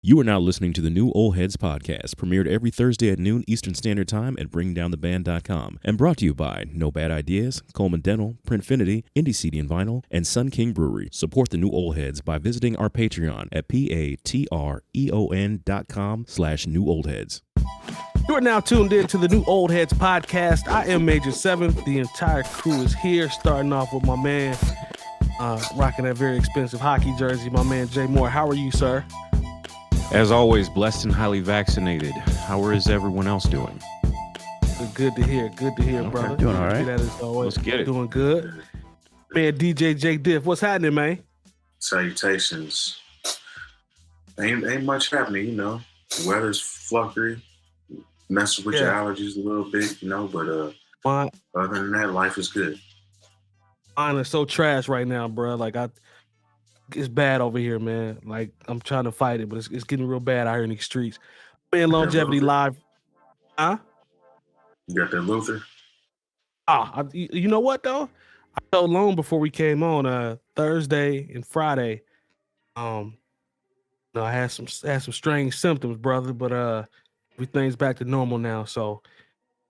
You are now listening to the new Old Heads podcast, premiered every Thursday at noon Eastern Standard Time at BringDownTheBand.com, and brought to you by No Bad Ideas, Coleman Dental, Printfinity, Indie CD and Vinyl, and Sun King Brewery. Support the new Old Heads by visiting our Patreon at patreon.com/newoldheads. You are now tuned in to the new Old Heads podcast. I am Major 7th. The entire crew is here, starting off with my man, rocking that very expensive hockey jersey, my man Jay Moore. How are you, sir? As always, blessed and highly vaccinated. How is everyone else doing? Good to hear. Good to hear, brother. Doing all right. That is always Let's get it. Doing good. Man, DJ Jay Diff, what's happening, man? Salutations. Ain't much happening, you know. The weather's fluffery, messing with your allergies a little bit, you know, but other than that, life is good. Mine is so trash right now, bro. Like, it's bad over here, man. Like, I'm trying to fight it, but it's getting real bad out here in these streets. Man, Longevity Live. Huh? You got that Luther? You know what, though? I told Lone before we came on Thursday and Friday. I had some strange symptoms, brother, but everything's back to normal now, so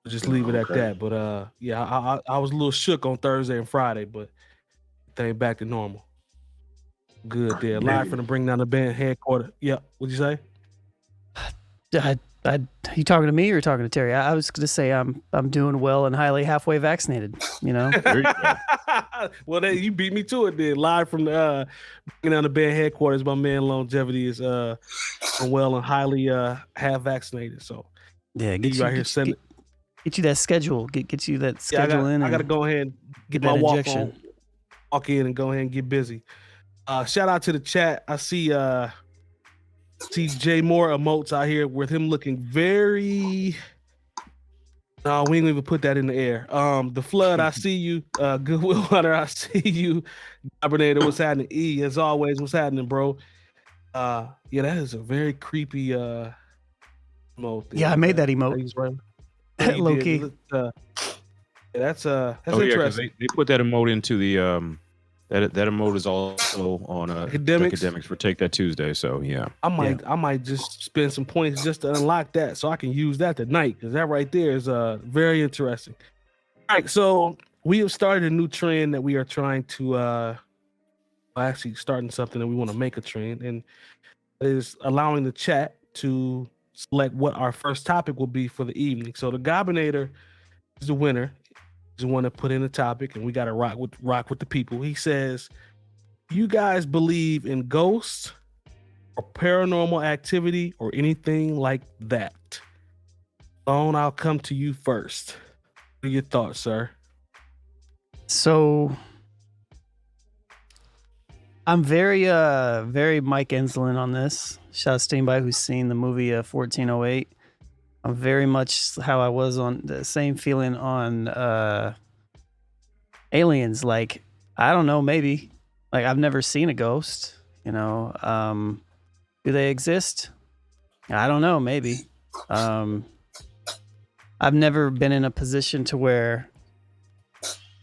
we'll just leave it at that. But I was a little shook on Thursday and Friday, but everything back to normal. Good there. Live from the Bring Down the Band headquarters. Yeah, what'd you say? You talking to me or talking to Terry? I was going to say I'm doing well and highly halfway vaccinated. You know. There you go. Well, you beat me to it. Then live from the Bring Down the Band headquarters, my man Longevity is well and highly half vaccinated. So yeah, get you out here sending. Get you that schedule. Get you that schedule in. I got to go ahead and get my walk in and go ahead and get busy. Shout out to the chat. I see Jay Moore emotes out here with him looking very. No, we ain't even put that in the air. The Flood, I see you. Goodwill Hunter, I see you. Hibernator, what's happening? E, as always, what's happening, bro? Yeah, that is a very creepy emote. Yeah, I made that emote. Right? Low key. That's interesting. Yeah, they put that emote into the that emote is also on academics for Take That Tuesday. So yeah, I might just spend some points just to unlock that so I can use that tonight, because that right there is very interesting. All right, so we have started a new trend that we are trying to actually starting something that we want to make a trend, and it is allowing the chat to select what our first topic will be for the evening. So the Gobinator is the winner. He's the one that put in the topic, and we got to rock with the people. He says, "You guys believe in ghosts or paranormal activity or anything like that?" Lone, I'll come to you first. What are your thoughts, sir? So I'm very Mike Enslin on this. Shout out to anybody who's seen the movie 1408. I'm very much how I was on the same feeling on Aliens. Like, I don't know, maybe. Like, I've never seen a ghost, you know. Do they exist? I don't know, maybe. I've never been in a position to where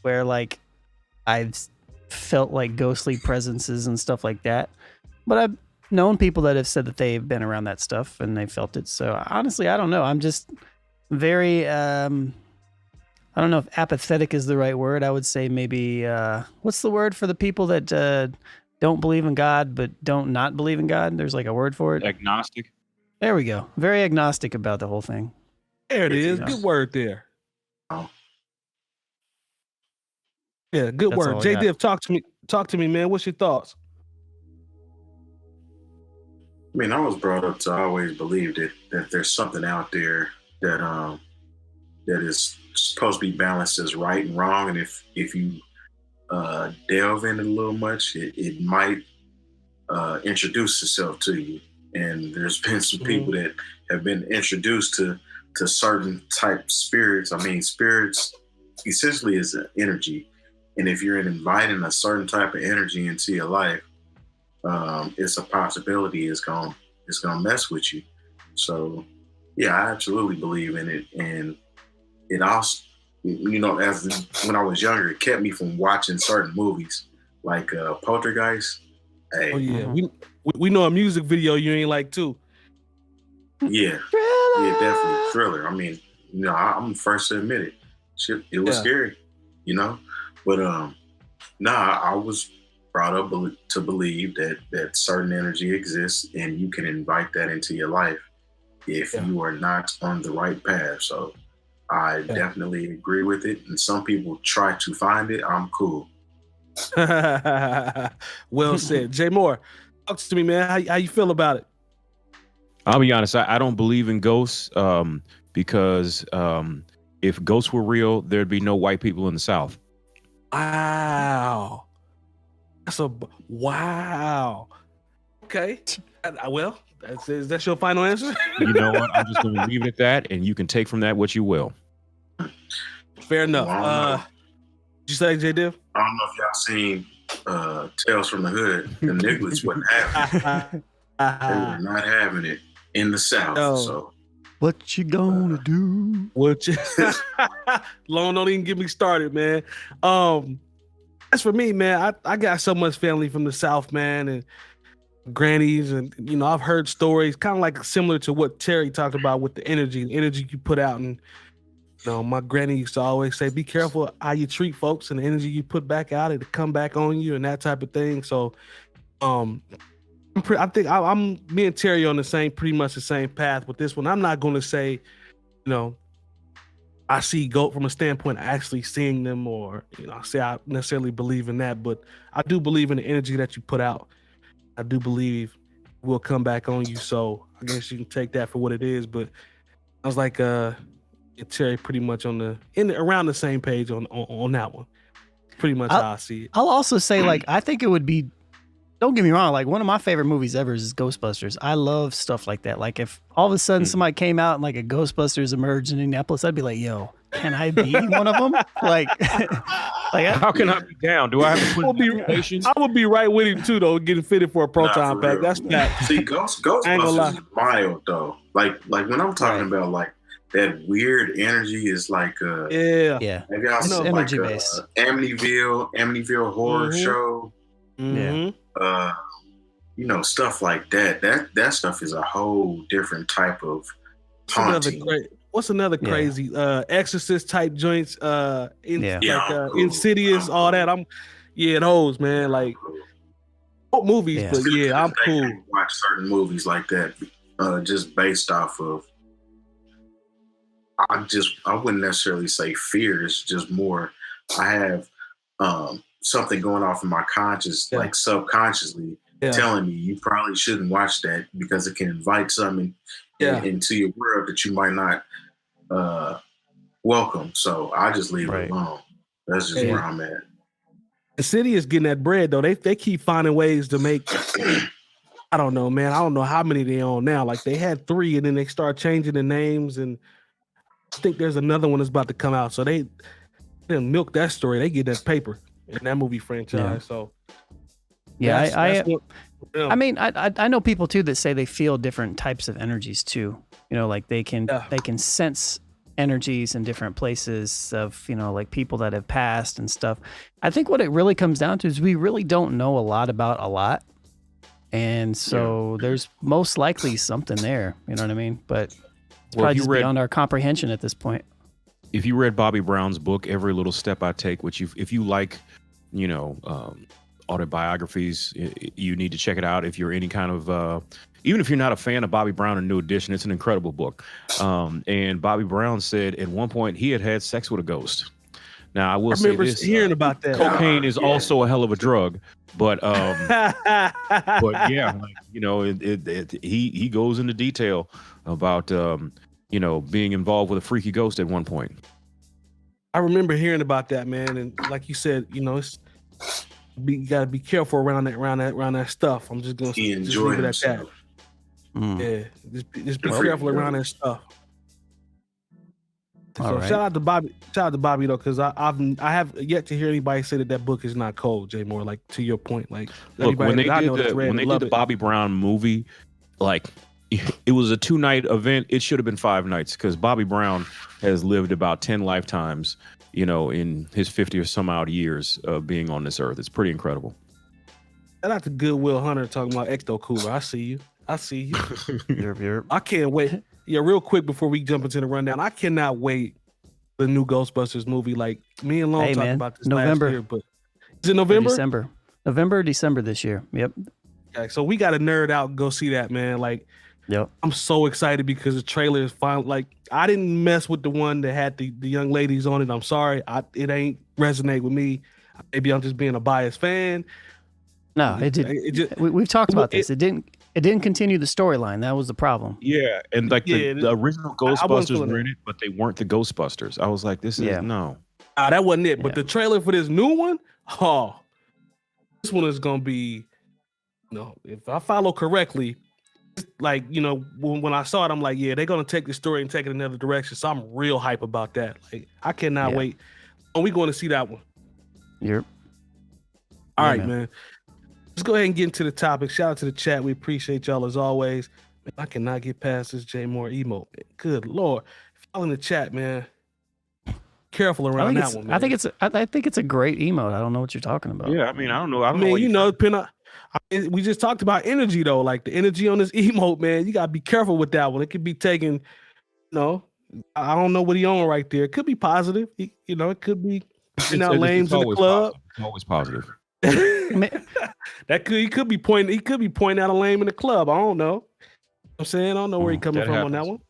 like I've felt like ghostly presences and stuff like that. But I've known people that have said that they've been around that stuff and they felt it. So honestly, I don't know. I'm just very, I don't know if apathetic is the right word. I would say maybe, what's the word for the people that don't believe in God but don't not believe in God? There's like a word for it. Agnostic. There we go. Very agnostic about the whole thing. There it is. Good word there. Yeah, good word. J Diff, talk to me, man. What's your thoughts? I mean, I was brought up to always believe that there's something out there that is supposed to be balanced as right and wrong, and if you delve in it a little much, it might introduce itself to you. And there's been some people that have been introduced to certain type spirits. I mean, spirits essentially is an energy, and if you're inviting a certain type of energy into your life, it's a possibility it's gonna mess with you. So yeah, I absolutely believe in it, and it also, you know, when I was younger, it kept me from watching certain movies like Poltergeist. Hey. Oh yeah, we know a music video you ain't like too. Yeah, definitely Thriller. I mean, I'm the first to admit it. Shit, it was scary, but I was brought up to believe that certain energy exists and you can invite that into your life if you are not on the right path. So I definitely agree with it. And some people try to find it. I'm cool. Well said. Jay Moore, talk to me, man. How you feel about it? I'll be honest. I don't believe in ghosts because if ghosts were real, there'd be no white people in the South. Wow. Wow. Okay. Well, that's your final answer? You know what? I'm just going to leave it at that, and you can take from that what you will. Fair enough. Did you say, Jay Diff? I don't know if y'all seen Tales from the Hood. The niggas wasn't having it. They were not having it in the South. No. So what you gonna do? Lone, don't even get me started, man. As for me, man, I got so much family from the South, man, and grannies, and I've heard stories kind of like similar to what Terry talked about with the energy you put out. And my granny used to always say, be careful how you treat folks and the energy you put back out, it'll come back on you and that type of thing. So I think I'm me and Terry on pretty much the same path with this one. I'm not going to say, I see GOAT from a standpoint of actually seeing them, or say I necessarily believe in that, but I do believe in the energy that you put out. I do believe will come back on you. So I guess you can take that for what it is. But I was like, Terry pretty much around the same page on that one. Pretty much how I see it. I'll also say, I think it would be, don't get me wrong, one of my favorite movies ever is Ghostbusters. I love stuff like that. Like if all of a sudden somebody came out and a Ghostbusters emerged in Indianapolis, I'd be like, yo, can I be one of them? How can I be down? Do I have to put in I would be right with him too, though, getting fitted for a proton pack. That's fact. See, Ghostbusters is mild though. Like when I'm talking about that weird energy is maybe I was energy based. Amityville horror show. Mm-hmm. Stuff like that. That stuff is a whole different type of haunting. What's another crazy Exorcist type joints? Insidious, I'm all that. Those, man. Old movies, but I'm cool. Watch certain movies like that, just based off of. I wouldn't necessarily say fear. It's just more. I have something going off in my conscious, subconsciously, telling me you probably shouldn't watch that because it can invite something into your world that you might not welcome. So I just leave it alone. That's just where I'm at. The city is getting that bread though. They keep finding ways to make. I don't know, man. I don't know how many they own now. They had 3, and then they start changing the names, and I think there's another one that's about to come out. So they milk that story. They get that paper in that movie franchise. So I mean, I know people too that say they feel different types of energies too. They can sense energies in different places of people that have passed and stuff. I think what it really comes down to is we really don't know a lot about a lot, and so there's most likely something there. You know what I mean? But it's probably just beyond our comprehension at this point. If you read Bobby Brown's book, Every Little Step I Take, which if you like, autobiographies, you need to check it out. If you're any kind of, even if you're not a fan of Bobby Brown and New Edition, it's an incredible book. And Bobby Brown said at one point he had sex with a ghost. Now I remember say this, hearing about that. Cocaine is also a hell of a drug, but he goes into detail about being involved with a freaky ghost at one point. I remember hearing about that, man, and like you said, you gotta be careful around that stuff. I'm just gonna leave it at that. Yeah, just be careful around that stuff. So shout out to Bobby though, because I have yet to hear anybody say that book is not cold, Jay Moore. To your point, look, when they did the Bobby Brown movie, it was a 2-night event. It should have been 5 nights because Bobby Brown has lived about 10 lifetimes, in his 50 or some odd years of being on this earth. It's pretty incredible. Shout out to Goodwill Hunter talking about Ecto Cooler. I see you. Yep. I can't wait. Yeah, real quick before we jump into the rundown, I cannot wait the new Ghostbusters movie. Like me and Lone talked about this November. last year, but is it November? November or December this year. Yep. Okay, so we got to nerd out and go see that, man. Like, Yep. I'm so excited because the trailer is finally like I didn't mess with the one that had the young ladies on it. I'm sorry, it ain't resonate with me. Maybe I'm just being a biased fan. No, it did. We've talked about this. It didn't continue the storyline. That was the problem. Yeah, and like the original Ghostbusters were in it, but they weren't the Ghostbusters. I was like, this is no. That wasn't it. But the trailer for this new one, this one is gonna be, if I follow correctly, like when I saw it, I'm like, yeah, they're gonna take the story and take it another direction. So I'm real hype about that. Like, I cannot wait. Are we going to see that one? Yep. All right, man. Let's go ahead and get into the topic. Shout out to the chat. We appreciate y'all as always. Man, I cannot get past this J Moore emote. Good Lord. If y'all in the chat, man, careful around that one, man. I think it's a great emote. I don't know what you're talking about. Yeah, I mean, I don't know. We just talked about energy though. Like the energy on this emote, man. You gotta be careful with that one. It could be taken, I don't know what he on right there. It could be positive. It could be lames in the club. It's always positive. He could be pointing out a lame in the club. I don't know. I'm saying I don't know where he's coming from on that one.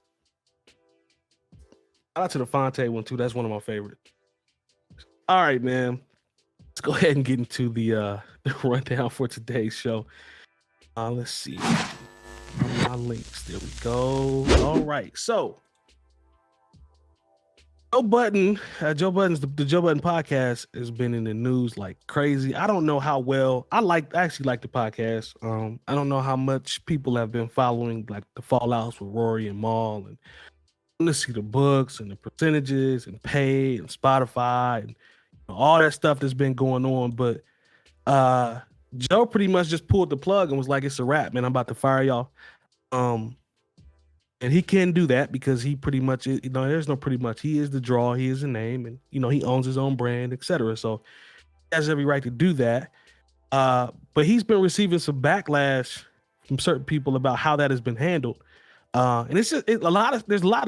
Shout out to the Fonte one too. That's one of my favorites. All right, man. Let's go ahead and get into the rundown for today's show. Let's see. My links. There we go. All right. So Joe Budden's the Joe Budden podcast has been in the news like crazy. I don't know how well I actually like the podcast. I don't know how much people have been following like the fallouts with Rory and Mal, and let's see the books and the percentages and pay and Spotify and all that stuff that's been going on. But Joe pretty much just pulled the plug and was like, it's a wrap, man. I'm about to fire y'all. And he can do that because he pretty much, there's no pretty much. He is the draw. He is the name, and he owns his own brand, etc. So he has every right to do that. But he's been receiving some backlash from certain people about how that has been handled. And it's just there's a lot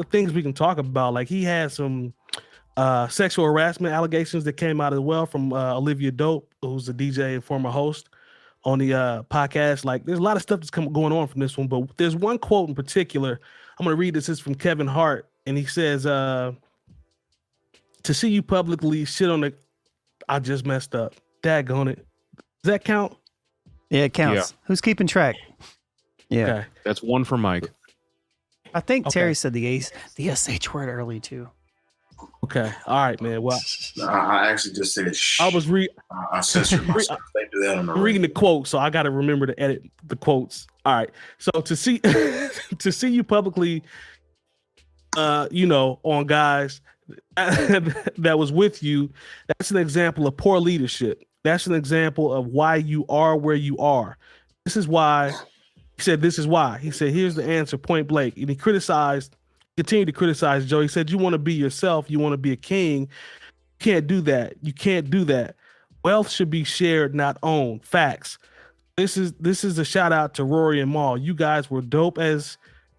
of things we can talk about. Like he had some sexual harassment allegations that came out as well from Olivia Dope, who's a DJ and former host on the podcast. Like there's a lot of stuff that's going on from this one, but there's one quote in particular. I'm going to read this. It's from Kevin Hart, and he says, to see you publicly shit on I just messed up. Daggone it. Does that count? Yeah, it counts. Yeah. Who's keeping track? Yeah. Okay. That's one for Mike. I think Terry said the SH word early too. Okay. All right, man. Well, I actually just said shh. I censored myself. They do that on the reading the quote, so I got to remember to edit the quotes. All right. So to see you publicly, on guys that was with you, that's an example of poor leadership. That's an example of why you are where you are. This is why he said. This is why he said. Here's the answer, point blank. And he continued to criticize Joe. He said, you want to be yourself. You want to be a king. You can't do that. You can't do that. Wealth should be shared, not owned. Facts. This is a shout out to Rory and Mal. You guys were dope as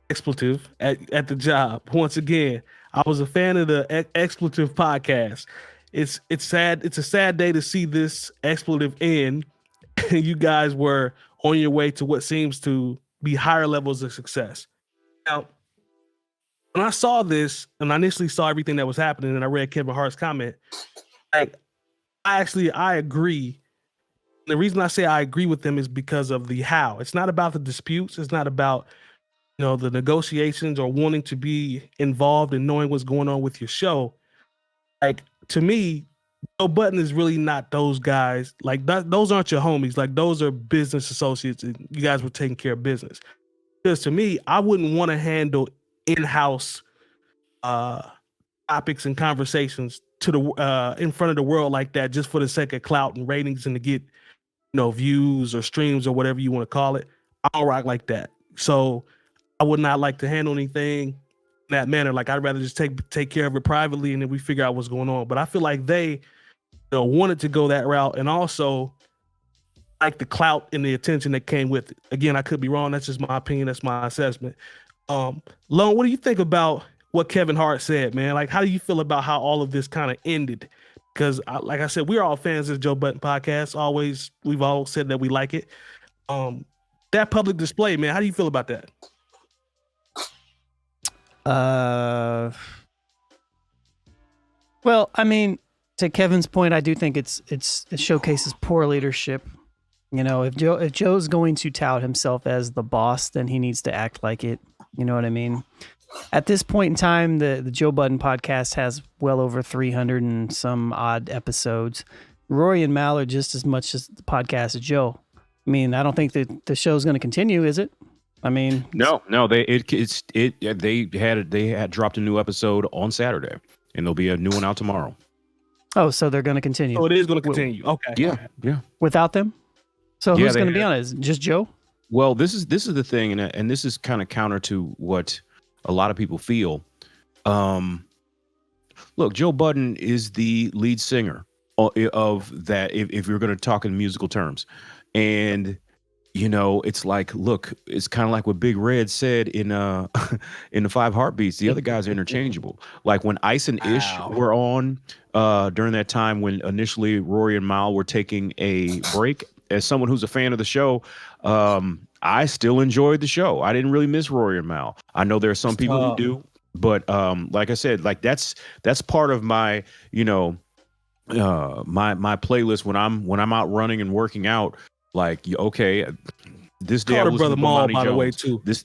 expletive at the job. Once again, I was a fan of the expletive podcast. It's sad. It's a sad day to see this expletive end. You guys were on your way to what seems to be higher levels of success. Now, when I saw this and I initially saw everything that was happening and I read Kevin Hart's comment, like I agree. The reason I say I agree with them is because of the how. It's not about the disputes. It's not about, the negotiations or wanting to be involved in knowing what's going on with your show. Like, to me, Joe Budden is really not those guys. Like, those aren't your homies. Like, those are business associates. And you guys were taking care of business. Because to me, I wouldn't want to handle in-house topics and conversations to the in front of the world like that just for the sake of clout and ratings and to get views or streams or whatever you want to call it. I don't rock like that. So I would not like to handle anything in that manner. Like, I'd rather just take care of it privately and then we figure out what's going on. But I feel like they wanted to go that route, and also like the clout and the attention that came with it. Again, I could be wrong. That's just my opinion. That's my assessment. Lone, what do you think about what Kevin Hart said, man? Like, how do you feel about how all of this kind of ended? Because, like I said, we're all fans of the Joe Budden podcast. We've all said that we like it. That public display, man, how do you feel about that? Well, I mean, to Kevin's point, I do think it showcases poor leadership. You know, if Joe's going to tout himself as the boss, then he needs to act like it. You know what I mean? At this point in time, the Joe Budden podcast has well over 300 and some odd episodes. Rory and Mal are just as much as the podcast as Joe. I mean, I don't think that the show's going to continue, is it? I mean, no, they had dropped a new episode on Saturday, and there'll be a new one out tomorrow. Oh, so they're going to continue. Oh, it is going to continue. Okay. Yeah. Without them? So who's going to be on it? Is it just Joe? Well, this is the thing, and this is kind of counter to what a lot of people feel. Look, Joe Budden is the lead singer of that. If you're going to talk in musical terms, and you know, it's like, look, it's kind of like what Big Red said in in the Five Heartbeats. The other guys are interchangeable. Like when Ice and Ish were on during that time when initially Rory and Mal were taking a break. As someone who's a fan of the show, I still enjoyed the show. I didn't really miss Rory and Mal. I know there are some people who do, but like I said, like that's part of my, you know, my playlist when I'm out running and working out. Like, okay, this day I listen to Maul, Bomani by the way, Jones. too. This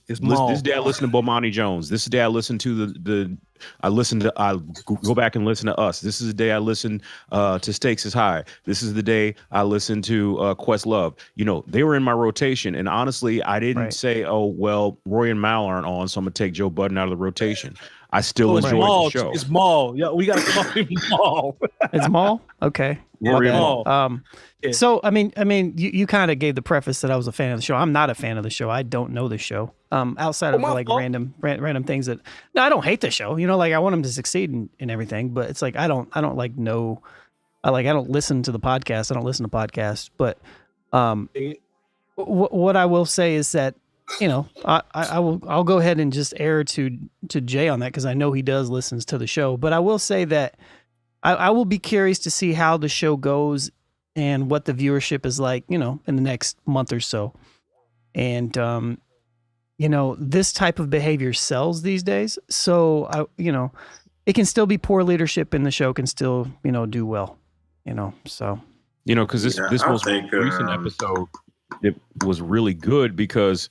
day I listen to Bomani Jones. This day I listen to I go back and listen to Us. This is the day I listen to Stakes is High. This is the day I listen to Questlove. You know, they were in my rotation, and honestly, I didn't say, oh well, Roy and Mal aren't on, so I'm gonna take Joe Budden out of the rotation. I still enjoyed the show. It's Maul. Yeah, we gotta call him Maul. It's Maul? Okay. Rory and Maul. Yeah. So I mean, you kind of gave the preface that I was a fan of the show. I'm not a fan of the show. I don't know the show. Outside of like random things that. No, I don't hate the show. You know, like I want them to succeed in everything. But it's like I don't like know. I don't listen to the podcast. I don't listen to podcasts. But what I will say is that, you know, I'll go ahead and just err to Jay on that because I know he does listens to the show. But I will say that I will be curious to see how the show goes and what the viewership is like, you know, in the next month or so. And, you know, this type of behavior sells these days. So, you know, it can still be poor leadership and the show can still, you know, do well, you know, so. You know, because this most recent episode, it was really good because,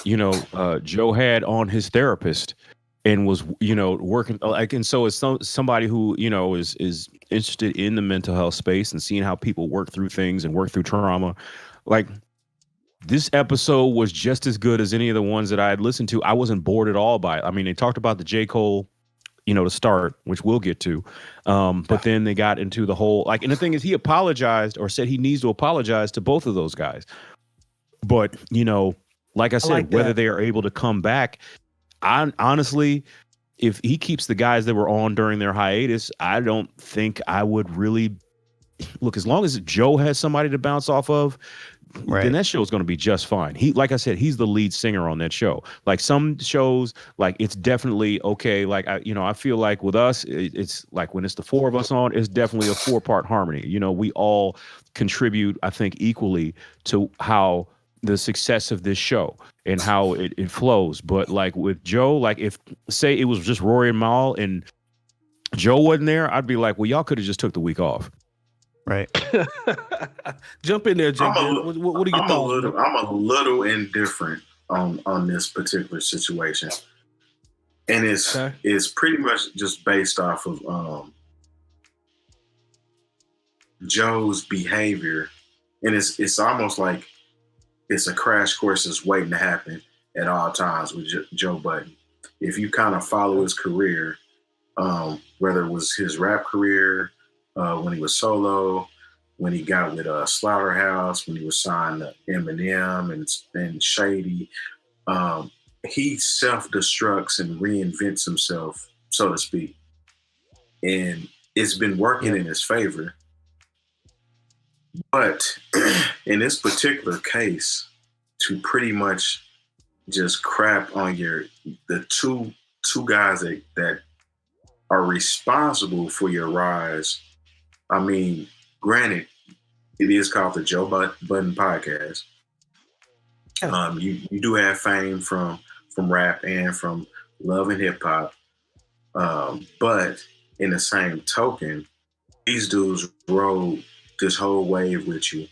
you know, Joe had on his therapist and was, you know, working like, and so as somebody who, you know, is interested in the mental health space and seeing how people work through things and work through trauma, like this episode was just as good as any of the ones that I had listened to. I wasn't bored at all by it. I mean, they talked about the J. Cole, you know, to start, which we'll get to. But then they got into the whole, like, and the thing is he apologized or said he needs to apologize to both of those guys. But, you know, like I said, whether they are able to come back, honestly, if he keeps the guys that were on during their hiatus, I don't think I would really look. As long as Joe has somebody to bounce off of, then that show is going to be just fine. He, like I said, he's the lead singer on that show. Like some shows, like it's definitely okay. Like I feel like with us, it's like when it's the four of us on, it's definitely a 4-part harmony. You know, we all contribute, I think, equally to how the success of this show and how it flows. But like with Joe, like if say it was just Rory and Mal and Joe wasn't there, I'd be like, well, y'all could have just took the week off. Right. Jump in there, Jay. What are your thoughts? I'm a little indifferent on this particular situation. And it's pretty much just based off of Joe's behavior. And it's almost like it's a crash course that's waiting to happen at all times with Joe Budden. If you kind of follow his career, whether it was his rap career, when he was solo, when he got with Slaughterhouse, when he was signed to Eminem and Shady, he self-destructs and reinvents himself, so to speak. And it's been working in his favor. But in this particular case, to pretty much just crap on the two guys that are responsible for your rise. I mean, granted, it is called the Joe Budden podcast. You do have fame from rap and from love and hip hop, but in the same token, these dudes rode this whole wave with you,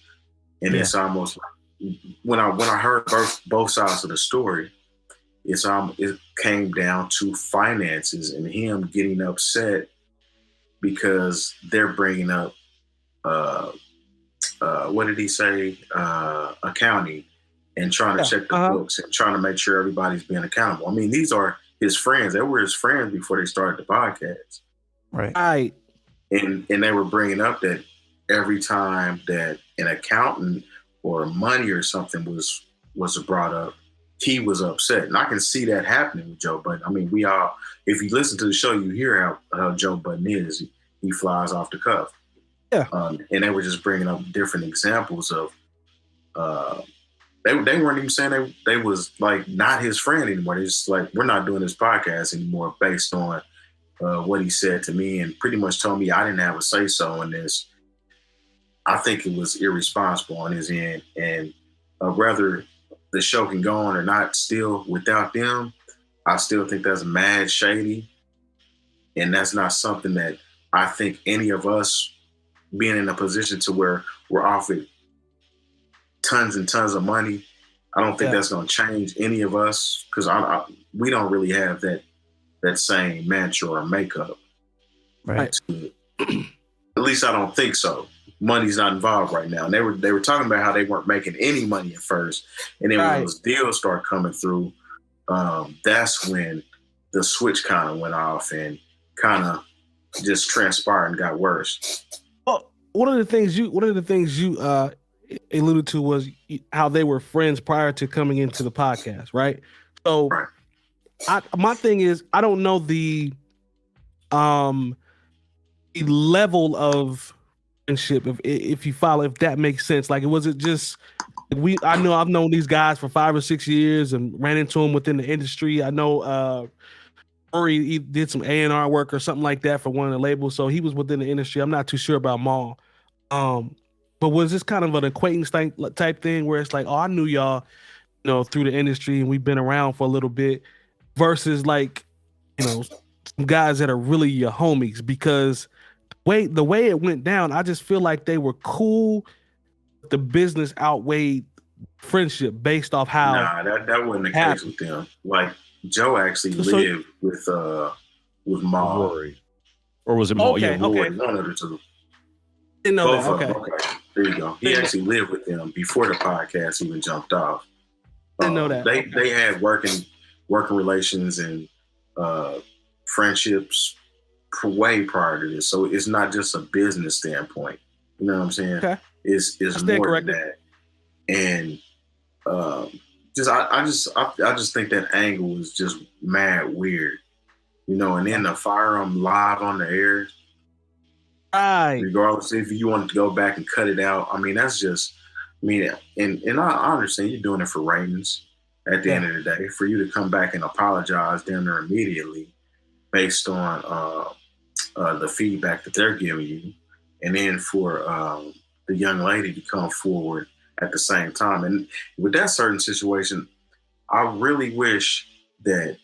and it's almost like when I heard both sides of the story, it came down to finances and him getting upset because they're bringing up what did he say, accounting and trying to check the books and trying to make sure everybody's being accountable. I mean, these are his friends. They were his friends before they started the podcast. Right. And they were bringing up that every time that an accountant or money or something was brought up, he was upset. And I can see that happening with Joe Budden. I mean, if you listen to the show, you hear how Joe Budden is. He flies off the cuff. Yeah. And they were just bringing up different examples of, they weren't even saying they was like not his friend anymore. They just like, we're not doing this podcast anymore based on what he said to me, and pretty much told me I didn't have a say-so in this. I think it was irresponsible on his end, and whether the show can go on or not still without them, I still think that's mad shady, and that's not something that I think any of us being in a position to where we're offered tons and tons of money, I don't think that's going to change any of us, because we don't really have that same mantra or makeup. Right. At least I don't think so. Money's not involved right now. And they were talking about how they weren't making any money at first. And then when those deals start coming through, that's when the switch kind of went off and kind of just transpired and got worse. Well, one of the things you alluded to was how they were friends prior to coming into the podcast, right? So my thing is, I don't know the level of friendship, if you follow, if that makes sense. Like, was it just I know I've known these guys for 5 or 6 years and ran into them within the industry. I know he did some A&R work or something like that for one of the labels, so he was within the industry. I'm not too sure about Maul. But was this kind of an acquaintance type thing where it's like, oh, I knew y'all, through the industry and we've been around for a little bit, versus like, some guys that are really your homies? Because the way it went down, I just feel like they were cool. The business outweighed friendship based off how. Nah, that wasn't the case with them. Like, Joe actually lived with Maul. Rory. Or was it Maul? Okay, Rory, one of the two. Didn't know Both that. of them. Okay, there you go. He actually lived with them before the podcast even jumped off. Didn't know that. They had working relations and friendships way prior to this. So it's not just a business standpoint. You know what I'm saying? Okay. It's more than that. And I just think that angle is just mad weird. And then to fire them live on the air. Right. Regardless if you want to go back and cut it out. I mean, that's just, and I understand you're doing it for ratings at the end of the day. For you to come back and apologize damn near immediately based on the feedback that they're giving you, and then for the young lady to come forward at the same time. And with that certain situation, I really wish that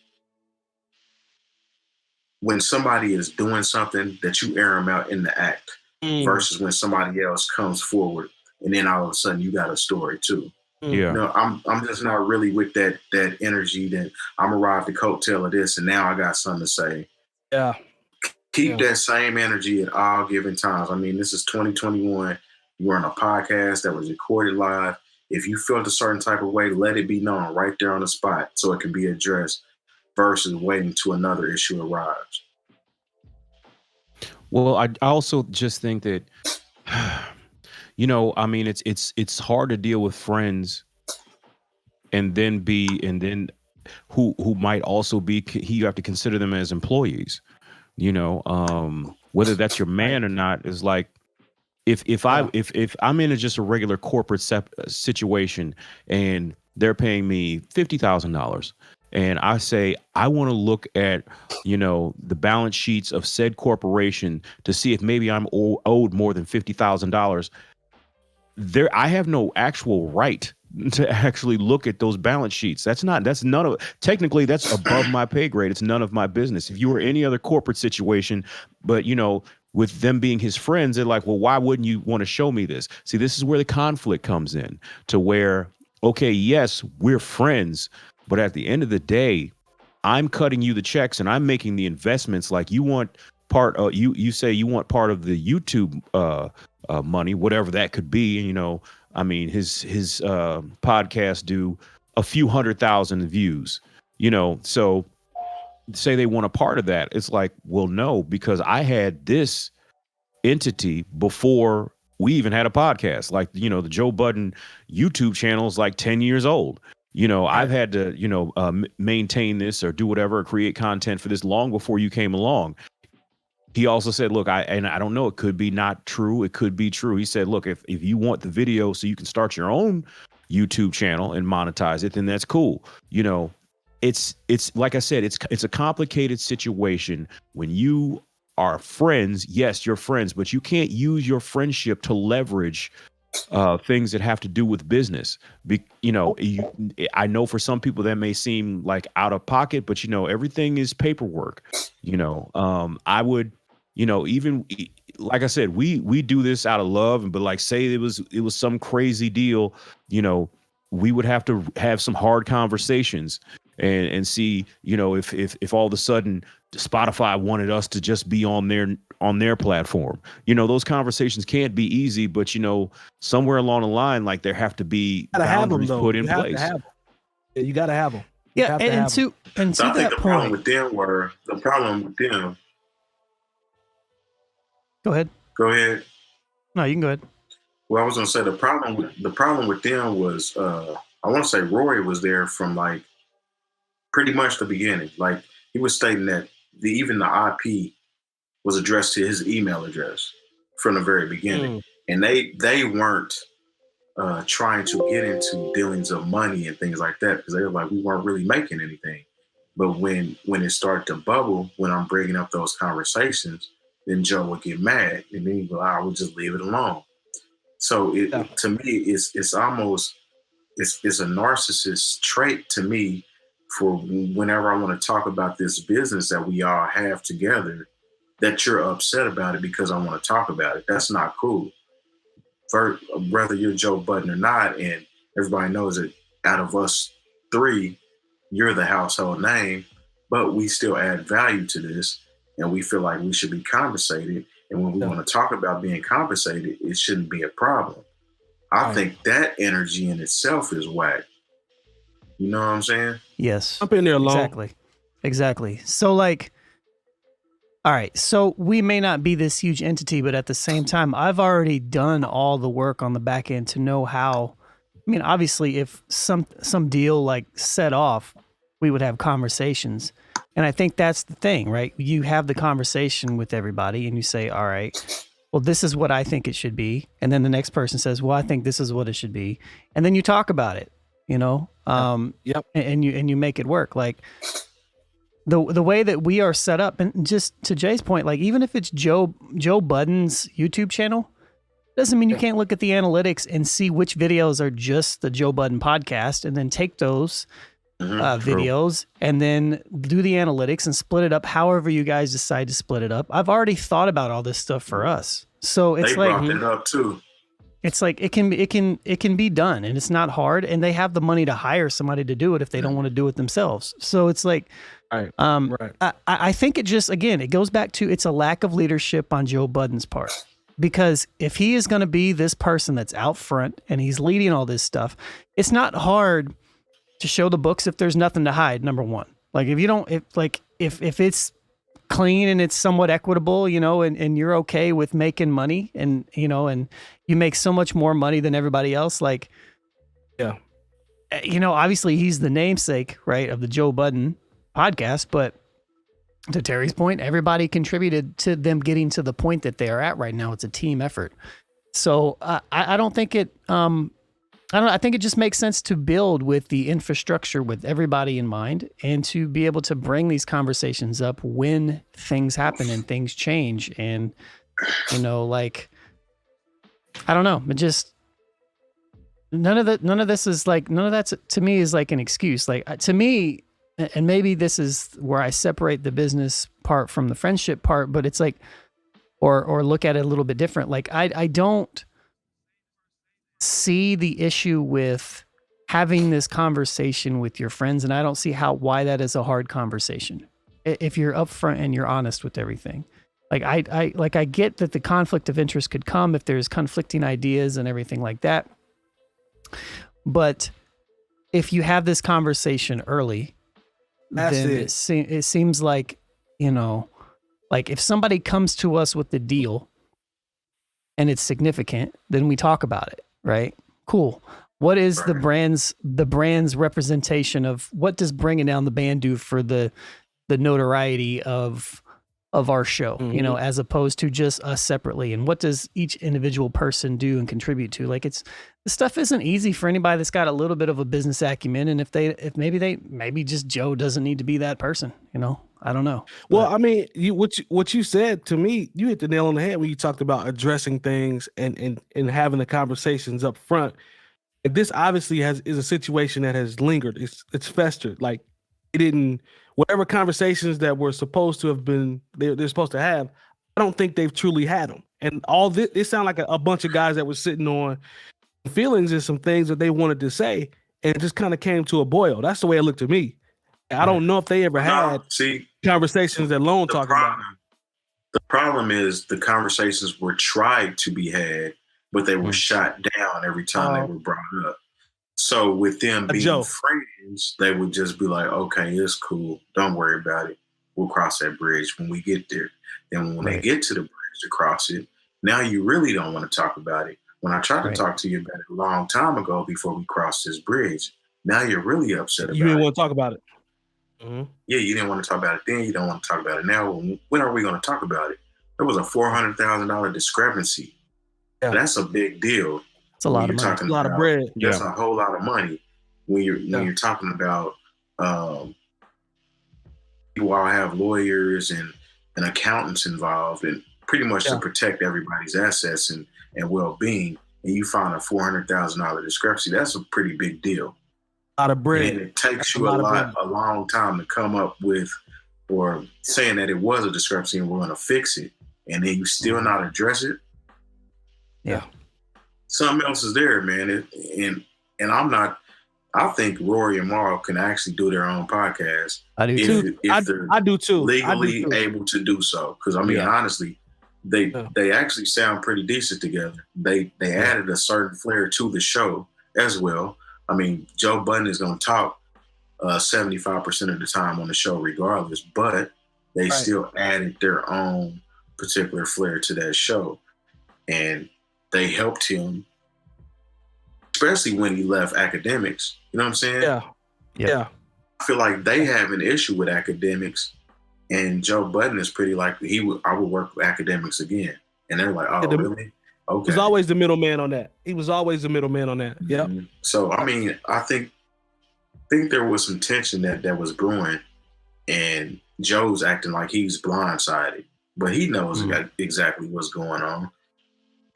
when somebody is doing something, that you air them out in the act versus when somebody else comes forward and then all of a sudden you got a story too. Yeah. I'm just not really with that energy that I'm gonna ride the coattail of this and now I got something to say. Yeah. Keep that same energy at all given times. I mean, this is 2021. You're on a podcast that was recorded live. If you felt a certain type of way, let it be known right there on the spot so it can be addressed versus waiting to another issue arrives. Well, I also just think that, it's hard to deal with friends and then who might also be, you have to consider them as employees, whether that's your man or not is like, if I'm in just a regular corporate situation and they're paying me $50,000 and I say I want to look at, the balance sheets of said corporation to see if maybe I'm owed more than $50,000, I have no actual right to actually look at those balance sheets. Technically that's above my pay grade. It's none of my business. If you were any other corporate situation, but with them being his friends, they're like, well, why wouldn't you want to show me this? See, this is where the conflict comes in, to where, okay, yes, we're friends, but at the end of the day, I'm cutting you the checks and I'm making the investments. Like you want part of, you say you want part of the YouTube money, whatever that could be. I mean, his podcast do a few 100,000 views, so say they want a part of that. It's like, well, no, because I had this entity before we even had a podcast. Like, the Joe Budden YouTube channel is like 10 years old. I've had to, maintain this or do whatever, or create content for this long before you came along. He also said, look, I don't know, it could be not true. It could be true. He said, look, if you want the video so you can start your own YouTube channel and monetize it, then that's cool. It's like I said, it's a complicated situation when you are friends. Yes, you're friends, but you can't use your friendship to leverage things that have to do with business. I know for some people that may seem like out of pocket, but everything is paperwork. I would, even like I said, we do this out of love, but like say it was some crazy deal, we would have to have some hard conversations and see, if all of a sudden Spotify wanted us to just be on their platform. Those conversations can't be easy, but somewhere along the line, like there have to be boundaries put in place. You got to have them. Yeah, and to that point, problem with them. Go ahead. Go ahead. No, you can go ahead. Well, I was gonna say the problem with them was I want to say Rory was there from like pretty much the beginning. Like he was stating that even the IP was addressed to his email address from the very beginning, and they weren't trying to get into dealings of money and things like that because they were like, we weren't really making anything. But when it started to bubble, when I'm bringing up those conversations, then Joe would get mad, and then he'd go, I would just leave it alone. So to me, it's almost it's a narcissist trait to me for whenever I want to talk about this business that we all have together, that you're upset about it because I want to talk about it. That's not cool. Whether you're Joe Budden or not, and everybody knows that out of us three, you're the household name, but we still add value to this, and we feel like we should be compensated. And when we want to talk about being compensated, it shouldn't be a problem. I think that energy in itself is whack. You know what I'm saying? Yes. Jump in there alone. Exactly. So like, all right, so we may not be this huge entity, but at the same time, I've already done all the work on the back end to know how. I mean, obviously, if some deal like set off, we would have conversations. And I think that's the thing, right? You have the conversation with everybody and you say, all right, well, this is what I think it should be. And then the next person says, well, I think this is what it should be. And then you talk about it, and you make it work. Like the way that we are set up, and just to Jay's point, like even if it's Joe Budden's YouTube channel, doesn't mean you can't look at the analytics and see which videos are just the Joe Budden podcast and then take those videos and then do the analytics and split it up however you guys decide to split it up. I've already thought about all this stuff for us. So it's they brought it up too. It's like it can be done, and it's not hard, and they have the money to hire somebody to do it if they don't want to do it themselves. So it's like I think it just, again, it goes back to it's a lack of leadership on Joe Budden's part. Because if he is going to be this person that's out front and he's leading all this stuff, it's not hard to show the books if there's nothing to hide. Number one, like if it's clean and it's somewhat equitable, and you're okay with making money, and and you make so much more money than everybody else, like, obviously he's the namesake, right, of the Joe Budden podcast, but to Terry's point, everybody contributed to them getting to the point that they are at right now. It's a team effort. So I don't think it. I don't know. I think it just makes sense to build with the infrastructure with everybody in mind and to be able to bring these conversations up when things happen and things change. And, you know, like, I don't know. It just, none of this is like, none of that to me is like an excuse. Like to me, and maybe this is where I separate the business part from the friendship part, but it's like, or look at it a little bit different. Like I don't see the issue with having this conversation with your friends, and I don't see why that is a hard conversation if you're upfront and you're honest with everything. Like I get that the conflict of interest could come if there's conflicting ideas and everything like that, but if you have this conversation early, then it seems like, you know, like if somebody comes to us with the deal and it's significant, then we talk about it. Right. Cool. What is the brand's representation of what does bringing down the band do for the notoriety of our show, you know, as opposed to just us separately? And what does each individual person do and contribute to? Like this stuff isn't easy for anybody that's got a little bit of a business acumen. And if maybe just Joe doesn't need to be that person, you know, I don't know. Well, I mean, what you said to me, you hit the nail on the head when you talked about addressing things and having the conversations up front. And this obviously is a situation that has lingered. It's festered. Like it didn't, whatever conversations that were supposed to have been, they're supposed to have, I don't think they've truly had them. And all this, it sounded like a bunch of guys that were sitting on feelings and some things that they wanted to say, and it just kind of came to a boil. That's the way it looked to me. I don't know if they ever had conversations that Lone talked about. The problem is the conversations were tried to be had, but they were shot down every time they were brought up. So with them being friends, they would just be like, okay, it's cool. Don't worry about it. We'll cross that bridge when we get there. Then when they get to the bridge to cross it, now you really don't want to talk about it. When I tried to talk to you about it a long time ago before we crossed this bridge, now you're really upset about it. You didn't want to talk about it. Mm-hmm. Yeah, you didn't want to talk about it then. You don't want to talk about it now. When are we going to talk about it? There was a $400,000 discrepancy. Yeah. That's a big deal. It's a lot of money. It's a lot of bread. That's a whole lot of money when you're talking about people all have lawyers and accountants involved, and pretty much to protect everybody's assets and well-being. And you find a $400,000 discrepancy. That's a pretty big deal. A lot of bread. And it takes you a long time to come up with, or saying that it was a discrepancy and we're going to fix it, and then you still not address it. Yeah. Something else is there, man. And I'm not. I think Rory and Marl can actually do their own podcast. I do too. I do too. Legally able to do so, because I mean, honestly, they actually sound pretty decent together. They added a certain flair to the show as well. I mean, Joe Budden is going to talk 75% of the time on the show regardless, but they still added their own particular flair to that show. And they helped him, especially when he left academics. You know what I'm saying? Yeah. I feel like they have an issue with academics, and Joe Budden is pretty like, I would work with academics again. And they're like, oh, really? Okay. He was always the middleman on that. Yeah. Mm-hmm. So, I mean, I think there was some tension that was brewing, and Joe's acting like he's blindsided, but he knows exactly what's going on.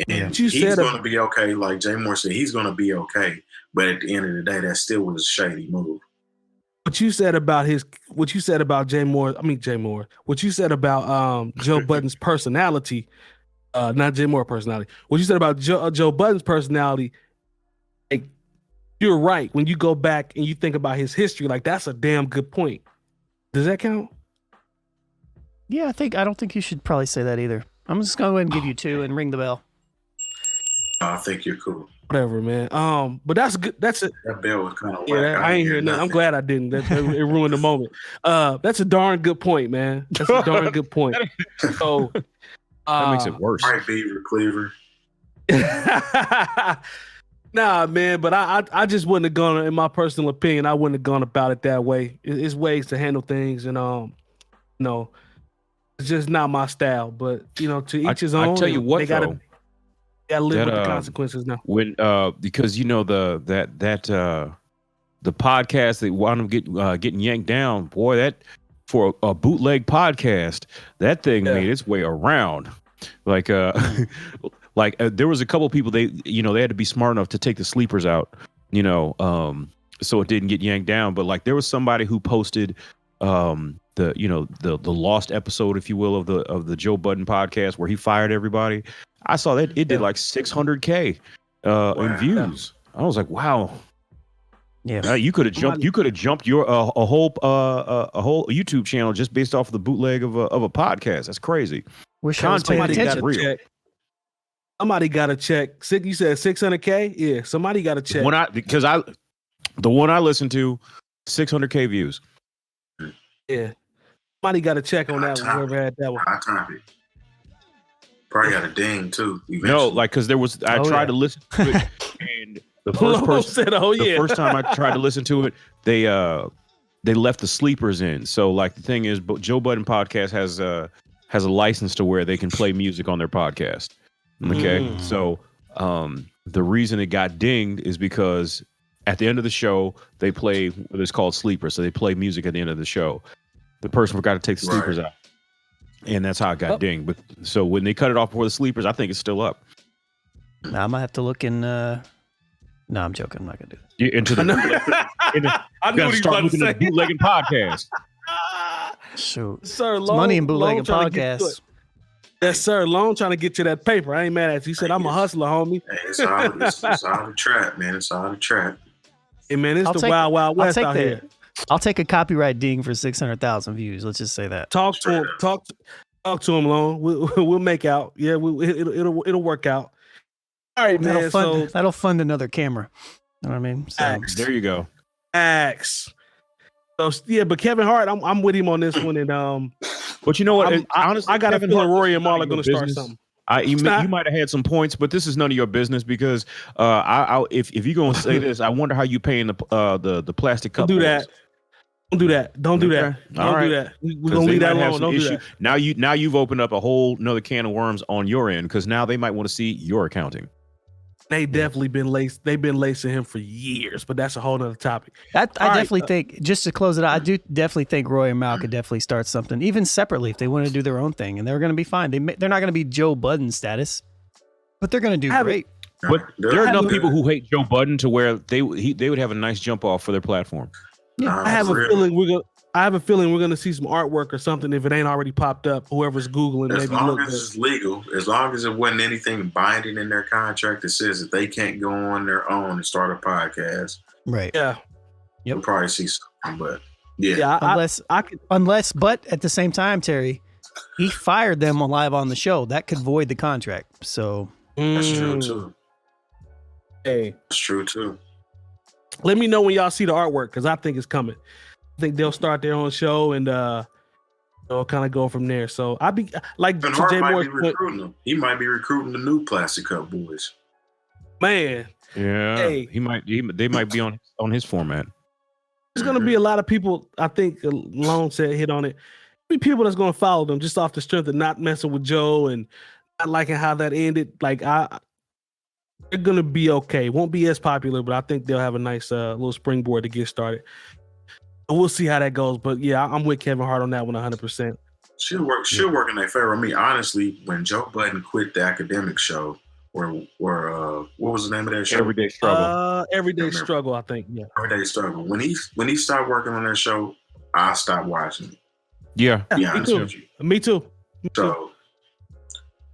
And he's going to be okay. Like Jay Moore said, he's going to be okay. But at the end of the day, that still was a shady move. What you said about what you said about what you said about Joe Budden's personality, not Jay Moore personality. What you said about Joe Budden's personality, like, you're right. When you go back and you think about his history, like, that's a damn good point. Does that count? Yeah, I don't think you should probably say that either. I'm just going to go ahead and give you 2 and ring the bell. I think you're cool. Whatever, man. But that's good. That's it. That bell was kind of whack. I ain't hear nothing. I'm glad I didn't. It ruined the moment. That's a darn good point, man. That's a darn good point. So that makes it worse. All right, Beaver Cleaver. Nah, man. But I just wouldn't have gone. In my personal opinion, I wouldn't have gone about it that way. It's ways to handle things, and it's just not my style. But to each his own. I tell you what, Gotta live with the consequences now. When because you know the podcast that wound up getting yanked down, boy, that for a bootleg podcast, that thing made its way around. Like there was a couple of people, they had to be smart enough to take the sleepers out, so it didn't get yanked down. But like there was somebody who posted the lost episode, if you will, of the Joe Budden podcast where he fired everybody. I saw that it did like 600K in views. I was like, wow. Yeah, you could have jumped. You could have jumped your a whole YouTube channel just based off of the bootleg of a podcast. That's crazy. Wish I was paying attention. Somebody got to check. You said 600K. Yeah, somebody got to check. The one I listened to, 600K views. Yeah, somebody got to check on that one. Whoever had that one. Hot topic. Probably got a ding too. Eventually. No, like because there was. I tried to listen to it, and the first person said, the first time I tried to listen to it, they left the sleepers in. So like the thing is, Joe Budden podcast has a license to where they can play music on their podcast. Okay, so the reason it got dinged is because at the end of the show they play what is called sleepers. So they play music at the end of the show. The person forgot to take the sleepers out, and that's how it got dinged. But so when they cut it off before the sleepers, I think it's still up. Now I might have to look in. No, I'm joking. I'm not gonna do that. You're into I knew what he was about to say. Bootlegging podcast. Shoot, sir, it's money in bootlegging podcasts. Yes, sir. Lone trying to get you that paper. I ain't mad at you. He said, I'm a hustler, homie. Hey, it's all a trap, man. It's all a trap. Hey, man, it's the wild, wild west out here. I'll take a copyright ding for 600,000 views. Let's just say that. Talk to him. Talk to him, Lone. We'll make out. Yeah, it'll work out. All right, man. That'll fund another camera. You know what I mean? So, there you go. Axe. So yeah, but Kevin Hart, I'm with him on this one, and but you know what? Honestly, I got a feeling Rory and Marlon are going to start something. You might have had some points, but this is none of your business because if you're going to say this, I wonder how you paying the plastic cup. Don't do that. Don't do that. Don't do that. Don't do that. We're going to leave that alone. Don't do that. Now you've opened up a whole another can of worms on your end because now they might want to see your accounting. They definitely been laced. They've been lacing him for years, but that's a whole nother topic. I definitely think, just to close it out, I do definitely think Roy and Mal could definitely start something, even separately if they want to do their own thing, and they're going to be fine. They're not going to be Joe Budden status, but they're going to do great. But there are enough people who hate Joe Budden to where they would have a nice jump off for their platform. Yeah, I have a feeling we're gonna see some artwork or something if it ain't already popped up. Whoever's Googling, as long as it's legal, as long as it wasn't anything binding in their contract that says that they can't go on their own and start a podcast. Right. Yeah. You'll probably see something, but yeah. Unless, but at the same time, Terry, he fired them live on the show. That could void the contract. So that's true too. Hey, that's true too. Let me know when y'all see the artwork because I think it's coming. I think they'll start their own show and they'll kind of go from there. So I'd be like Jay might be recruiting them. He might be recruiting the new Plastic Cup boys. Man. Yeah. Hey. They might be on his format. There's gonna be a lot of people, I think Lone said hit on it. Be people that's gonna follow them just off the strength of not messing with Joe and not liking how that ended. Like they're gonna be okay. Won't be as popular, but I think they'll have a nice little springboard to get started. We'll see how that goes. But yeah, I'm with Kevin Hart on that one 100%. She'll work in their favor. I mean, honestly, when Joe Budden quit the academic show, or what was the name of that show? Everyday Struggle. Everyday Struggle, I think. Yeah. Everyday Struggle. When he stopped working on that show, I stopped watching it. Yeah. Me too. So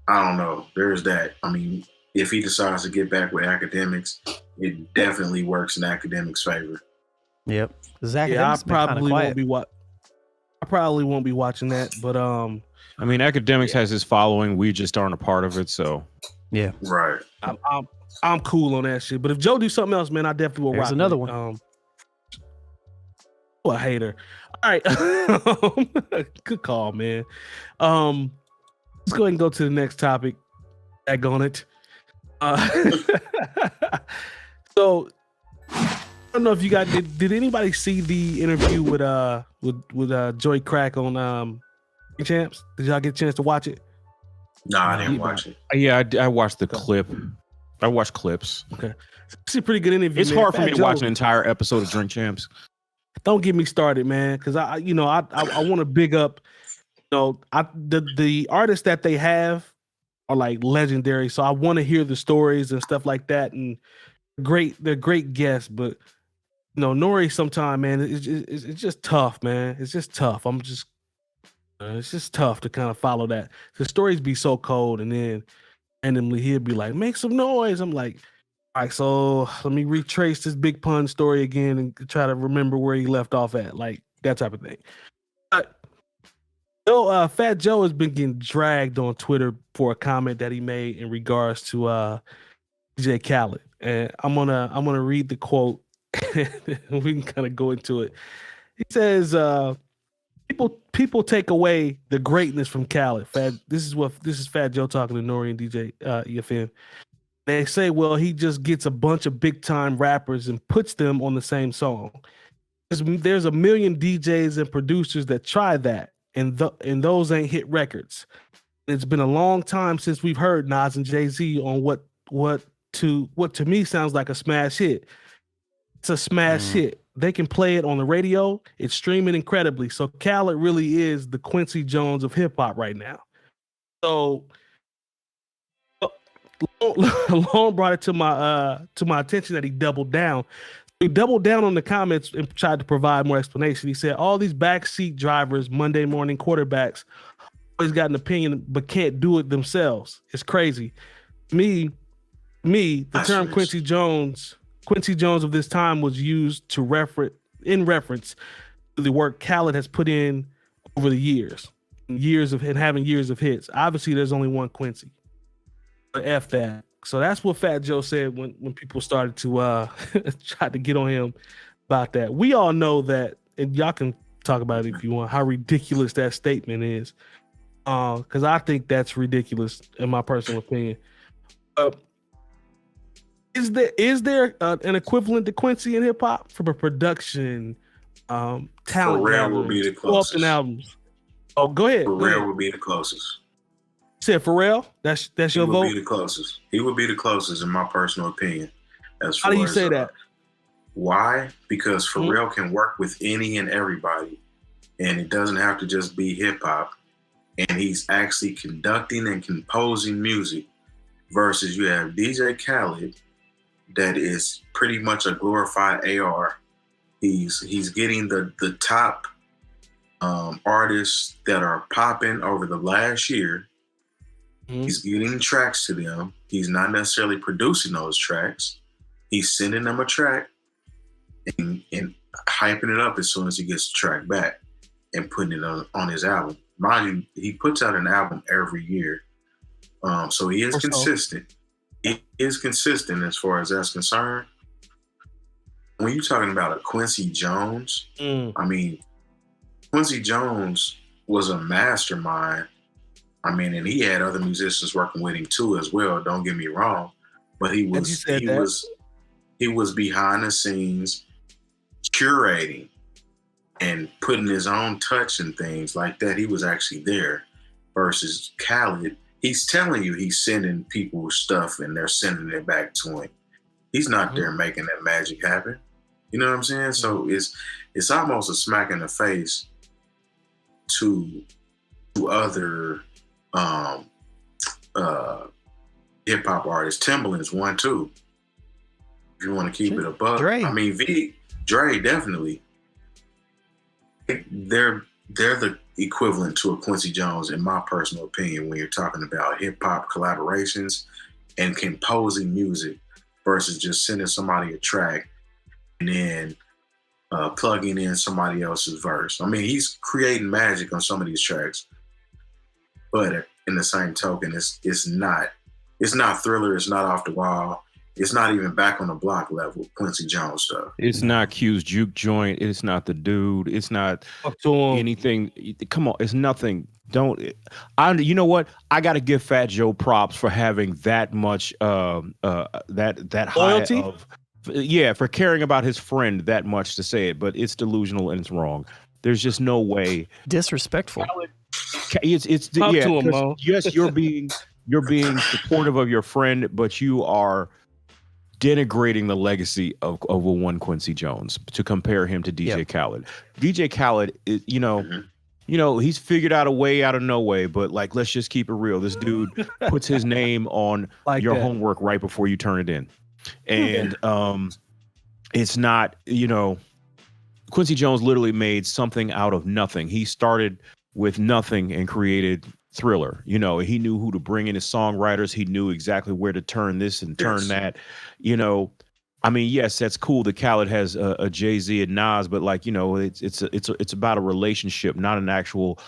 I don't know. There's that. I mean, if he decides to get back with academics, it definitely works in academics' favor. Yep. I probably won't be watching that, but I mean, academics has his following. We just aren't a part of it, so yeah, right. I'm cool on that shit. But if Joe do something else, man, I definitely will. There's another one. A hater. All right, good call, man. Let's go ahead and go to the next topic. Back on it. So. I don't know if you guys did anybody see the interview with Joey Crack on Champs? Did y'all get a chance to watch it? Nah, I didn't watch it. Yeah, I watched the clip. I watched clips. Okay, it's a pretty good interview. It's man. hard for Fat me to Joe, watch an entire episode of Drink Champs. Don't get me started, man, because I want to big up. The artists that they have are like legendary, so I want to hear the stories and stuff like that. And they're great guests, but Nori sometimes, man, it's just tough, man. It's just tough. It's just tough to kind of follow that. The stories be so cold, and then randomly he'll be like, "Make some noise." I'm like, all right, so let me retrace this Big Pun story again and try to remember where he left off at, like that type of thing. Fat Joe has been getting dragged on Twitter for a comment that he made in regards to DJ Khaled, and I'm gonna read the quote. We can kind of go into it. He says, "People take away the greatness from Khaled." This is Fat Joe talking to Nori and DJ EFN. They say, well, he just gets a bunch of big time rappers and puts them on the same song. There's a million DJs and producers that try that, and those ain't hit records. It's been a long time since we've heard Nas and Jay-Z on what to me sounds like a smash hit. It's a smash hit. They can play it on the radio. It's streaming incredibly. So Khaled really is the Quincy Jones of hip hop right now. So Long brought it to my attention that he doubled down. He doubled down on the comments and tried to provide more explanation. He said, all these backseat drivers, Monday morning quarterbacks, always got an opinion but can't do it themselves. It's crazy. The term Quincy Jones of this time was used to reference to the work Khaled has put in over the years of hits. Obviously, there's only one Quincy. F that. So that's what Fat Joe said when people started to try to get on him about that. We all know that, and y'all can talk about it if you want, how ridiculous that statement is. Because I think that's ridiculous in my personal opinion. Is there an equivalent to Quincy in hip hop from a production, talent? Pharrell will be the closest. Albums. Oh, go ahead. Pharrell will be the closest. Said Pharrell? That's your vote? He would be the closest. He would be the closest in my personal opinion. How do you say that? Why? Because Pharrell can work with any and everybody, and it doesn't have to just be hip hop. And he's actually conducting and composing music. Versus you have DJ Khaled, that is pretty much a glorified AR. He's getting the top artists that are popping over the last year. He's getting tracks to them. He's not necessarily producing those tracks. He's sending them a track and hyping it up as soon as he gets the track back and putting it on his album. Mind you, he puts out an album every year. So he is consistent. He is consistent as far as that's concerned. When you're talking about a Quincy Jones, I mean, Quincy Jones was a mastermind. I mean, and he had other musicians working with him too as well. Don't get me wrong, but he was behind the scenes curating and putting his own touch and things like that. He was actually there. Versus Khaled, he's telling you he's sending people stuff and they're sending it back to him. He's not there making that magic happen. You know what I'm saying? So it's almost a smack in the face to other hip hop artists. Timbaland's one too. If you want to keep it above, Dre. I mean, Dre definitely. They're the equivalent to a Quincy Jones, in my personal opinion, when you're talking about hip hop collaborations and composing music versus just sending somebody a track and then plugging in somebody else's verse. I mean, he's creating magic on some of these tracks, but in the same token, it's not Thriller, it's not Off the Wall, it's not even Back on the Block level Quincy Jones stuff. It's not Q's Juke Joint. It's not The Dude. It's not anything. Come on, it's nothing. You know what? I got to give Fat Joe props for having that much that loyalty high of, for caring about his friend that much to say it, but it's delusional and it's wrong. There's just no way. Disrespectful. it's Talk yeah. to him, 'Cause Mo. yes, you're being supportive of your friend, but you are denigrating the legacy of a one Quincy Jones to compare him to DJ Khaled. DJ Khaled is, he's figured out a way out of no way, but like, let's just keep it real. This dude puts his name on Like your that. homework right before you turn it in. And it's not, Quincy Jones literally made something out of nothing. He started with nothing and created Thriller. He knew who to bring in his songwriters. He knew exactly where to turn this and turn that. I mean, yes, that's cool that Khaled has a Jay-Z and Nas, but like, it's about a relationship, not an actual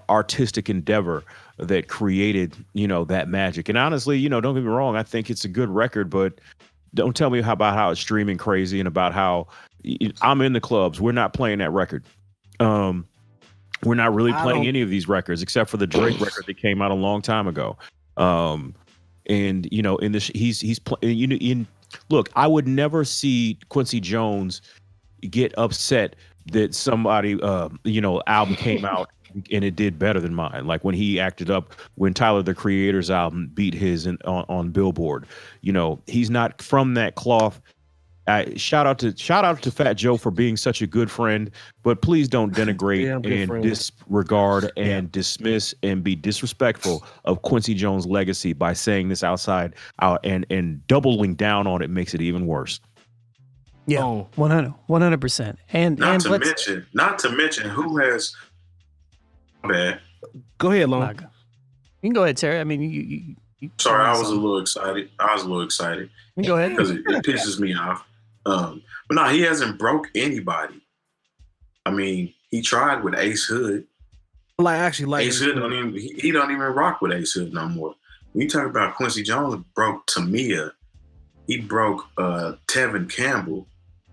artistic endeavor that created, that magic. And honestly, don't get me wrong, I think it's a good record, but don't tell me about how it's streaming crazy and about how I'm in the clubs. We're not playing that record. We're not really playing any of these records except for the Drake record that came out a long time ago. In this, he's playing. Look, I would never see Quincy Jones get upset that somebody, album came out and it did better than mine. Like when he acted up when Tyler the Creator's album beat his on Billboard. He's not from that cloth. Shout out to Fat Joe for being such a good friend, but please don't denigrate and disregard and dismiss and be disrespectful of Quincy Jones' legacy by saying this outside out and doubling down on it makes it even worse. Yeah, 100%. And not to mention who has. Bad. Go ahead, Long. You can go ahead, Terry. I mean, you sorry, I was a little excited. You can go ahead because it pisses me off. But no, he hasn't broke anybody. I mean, he tried with Ace Hood. Ace Hood don't even rock with Ace Hood no more. When you talk about Quincy Jones broke 𝗏𝗄𝐴, he broke Tevin Campbell.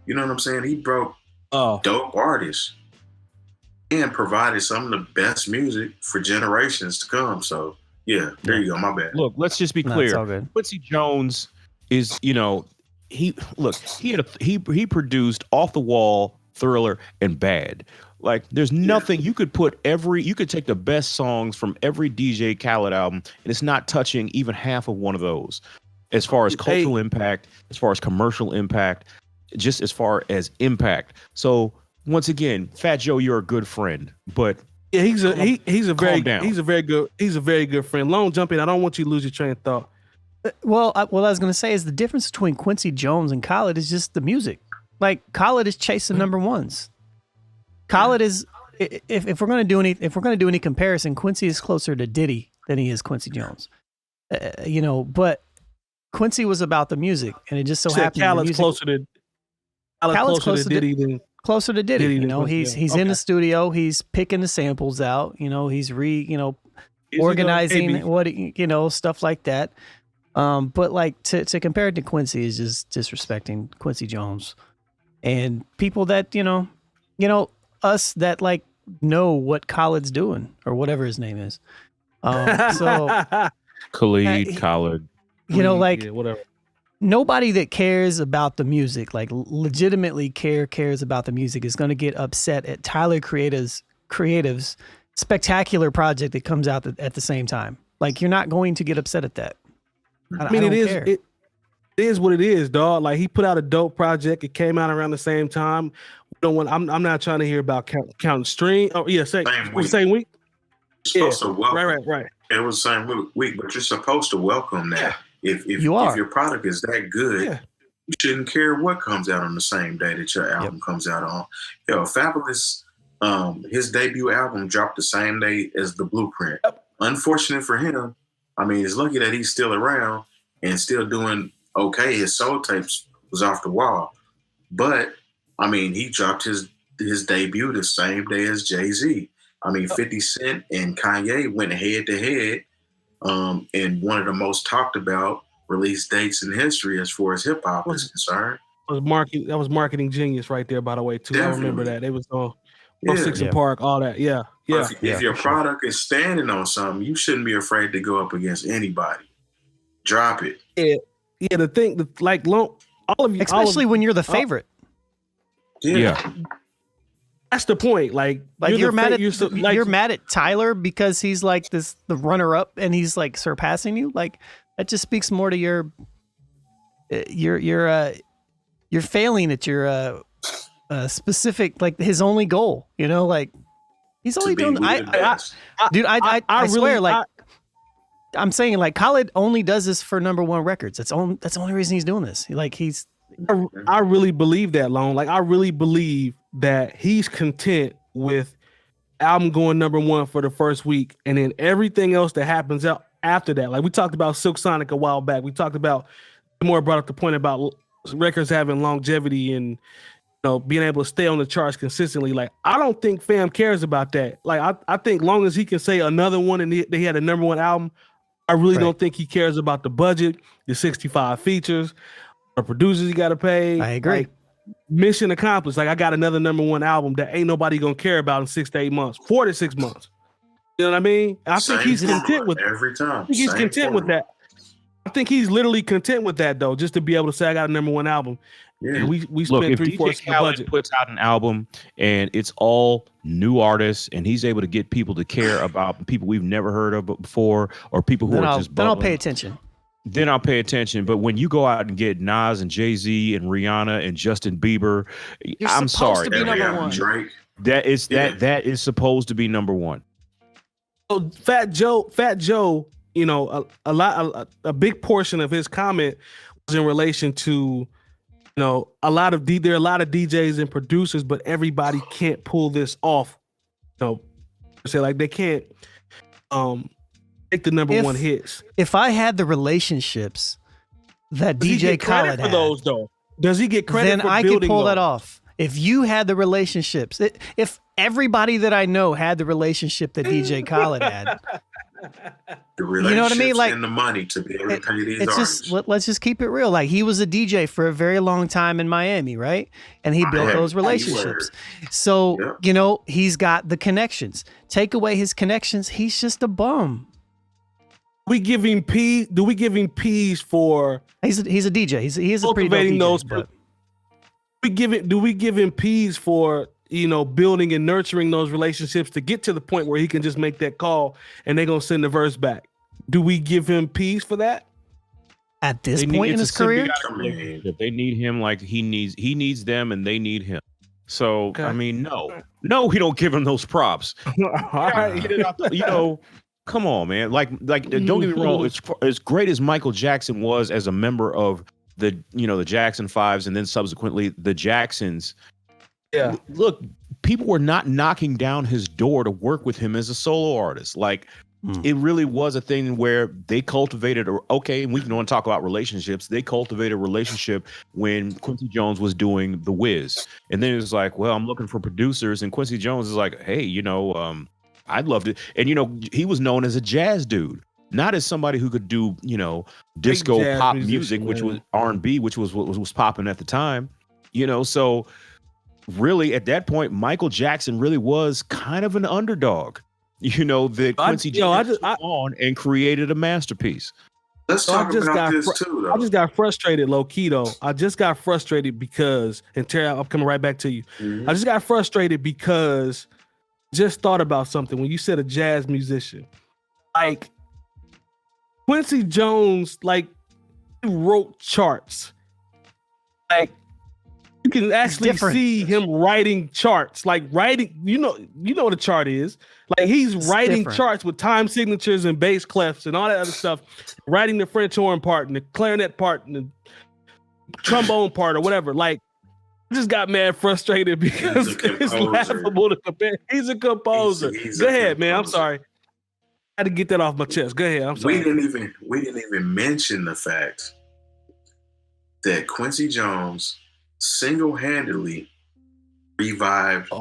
You know what I'm saying? He broke dope artists and provided some of the best music for generations to come. So yeah, there you go. My bad. Look, let's just be clear. Quincy Jones is, he produced Off the Wall, Thriller, and Bad. Like, there's nothing you could take the best songs from every DJ Khaled album, and it's not touching even half of one of those. As far as cultural impact, as far as commercial impact, just as far as impact. So once again, Fat Joe, you're a good friend, but he's a very good friend. Long, jump in. I don't want you to lose your train of thought. Well, what I was going to say is the difference between Quincy Jones and Khaled is just the music. Like, Khaled is chasing number ones. Khaled is, if we're going to do any comparison, Quincy is closer to Diddy than he is Quincy Jones. But Quincy was about the music, and it just so happened Khaled's closer to Diddy. Closer to Diddy. He's in the studio. He's picking the samples out. He's organizing stuff like that. But like to compare it to Quincy is just disrespecting Quincy Jones and people that, us that like know what Khaled's doing or whatever his name is. Khaled. Whatever. Nobody that cares about the music, like legitimately cares about the music, is going to get upset at Tyler Creative's spectacular project that comes out at the same time. Like, you're not going to get upset at that. It is what it is, dog. Like, he put out a dope project. It came out around the same time. I'm not trying to hear about counting stream. Oh yeah, same week. You're supposed to welcome. Right. It was the same week, but you're supposed to welcome that. If your product is that good, you shouldn't care what comes out on the same day that your album comes out on. Fabulous, his debut album dropped the same day as The Blueprint. Unfortunate for him. I mean, it's lucky that he's still around and still doing okay. His soul tapes was off the wall. But, I mean, he dropped his debut the same day as Jay-Z. I mean, 50 Cent and Kanye went head to head in one of the most talked about release dates in history as far as hip hop is concerned. That was marketing genius right there, by the way, too. Definitely. I remember that. It was on 6 and Park, all that. Yeah. If your product is standing on something, you shouldn't be afraid to go up against anybody. Drop it. Yeah, the thing, like, all of you, especially when you're the favorite. Yeah. That's the point. Like you're mad at you're mad at Tyler because he's like the runner up and he's like surpassing you. Like that just speaks more to you're failing at your specific, like his only goal. You know, like he's only doing. I swear, like I'm saying, like Khaled only does this for #1 records. That's the only reason he's doing this. Like I really believe that, Lone. Like I really believe that he's content with album going #1 for the first week, and then everything else that happens out after that. Like we talked about Silk Sonic a while back. We talked about more brought up the point about records having longevity and being able to stay on the charts consistently. Like I don't think fam cares about that. Like I think long as he can say another one and he had a #1 album, I really don't think he cares about the budget, the 65 features, the producers he got to pay. I agree. Like, mission accomplished. Like I got another #1 album that ain't nobody gonna care about in 6 to 8 months, 4 to 6 months. You know what I mean? I think he's content with every time. I think he's content with that. I think he's literally content with that though, just to be able to say I got a #1 album. Yeah, and we look, spent if 3/4 of the budget. puts out an album and it's all new artists, and he's able to get people to care about people we've never heard of before, or people who are just then I'll pay attention. Then I'll pay attention. But when you go out and get Nas and Jay-Z and Rihanna and Justin Bieber, I'm sorry, to be #1. Drake. that is supposed to be #1. So Fat Joe, a big portion of his comment was in relation to, there are a lot of DJs and producers, but everybody can't pull this off. Say like they can't take the #1 hits. If I had the relationships that DJ Khaled for those though, does he get credit? Then for I building could pull those? that off. If you had the relationships, if everybody that I know had the relationship that DJ Khaled had. The relationships, you know what I mean? Like, and the money to be able to pay these it's artists. just let's just keep it real. Like he was a DJ for a very long time in Miami, right? And he built those relationships. So he's got the connections. Take away his connections, he's just a bum. We give him P. Do we give him P's for? He's a DJ. He is a pretty dope DJ, those. But Do we give him P's for building and nurturing those relationships to get to the point where he can just make that call and they're gonna send the verse back? Do we give him P's for that? At this point in his career, they need him like he needs them, and they need him. So I mean, no, we don't give him those props. All right. Come on, man. Like, don't get me wrong. As great as Michael Jackson was as a member of the Jackson 5s and then subsequently the Jacksons. Yeah. Look, people were not knocking down his door to work with him as a solo artist. Like, it really was a thing where they cultivated, and we can want to talk about relationships. They cultivated a relationship when Quincy Jones was doing The Wiz. And then it was like, well, I'm looking for producers. And Quincy Jones is like, hey, I'd love to. And, he was known as a jazz dude, not as somebody who could do, disco pop music, which was R&B, which was what was popping at the time, so really at that point, Michael Jackson really was kind of an underdog, that Quincy Jones took on and created a masterpiece. Let's talk about this too, though. I just got frustrated, low key though. I just got frustrated because, and Terry, I'm coming right back to you. I just got frustrated because just thought about something when you said a jazz musician. Like Quincy Jones, like he wrote charts. Like you can actually see him writing charts. Like writing, you know what a chart is. Like he's writing charts with time signatures and bass clefs and all that other stuff. Writing the French horn part and the clarinet part and the trombone part or whatever. Like I just got mad frustrated because it's laughable to compare. He's a composer. Go ahead, man. I'm sorry. I had to get that off my chest. Go ahead. I'm sorry. We didn't even mention the fact that Quincy Jones single-handedly revived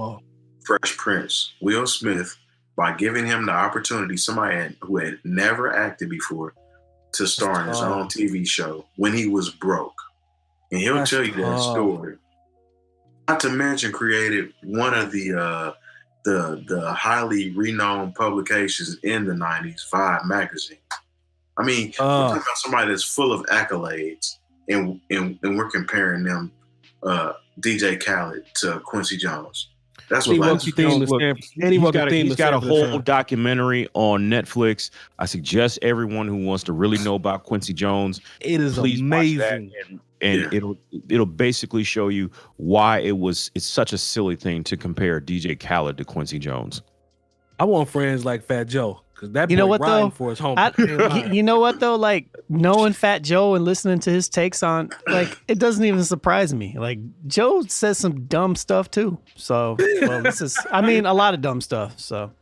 Fresh Prince, Will Smith, by giving him the opportunity, somebody who had never acted before, to star in his own TV show when he was broke. And he'll tell you that story. Not to mention created one of the highly renowned publications in the 90s, Vibe magazine. I mean, we're talking about somebody that's full of accolades, and we're comparing them, DJ Khaled to Quincy Jones. That's He what wrote the theme to Stanford. And he wrote the theme he's to got a Stanford whole documentary on Netflix. I suggest everyone who wants to really know about Quincy Jones, It is please watch that. amazing. And it'll basically show you why it's such a silly thing to compare DJ Khaled to Quincy Jones. I want friends like Fat Joe because that You know boy what, riding though? for his home. You know what though? Like knowing Fat Joe and listening to his takes on, like, it doesn't even surprise me. Like Joe says some dumb stuff too. So, well, this is, I mean, a lot of dumb stuff. So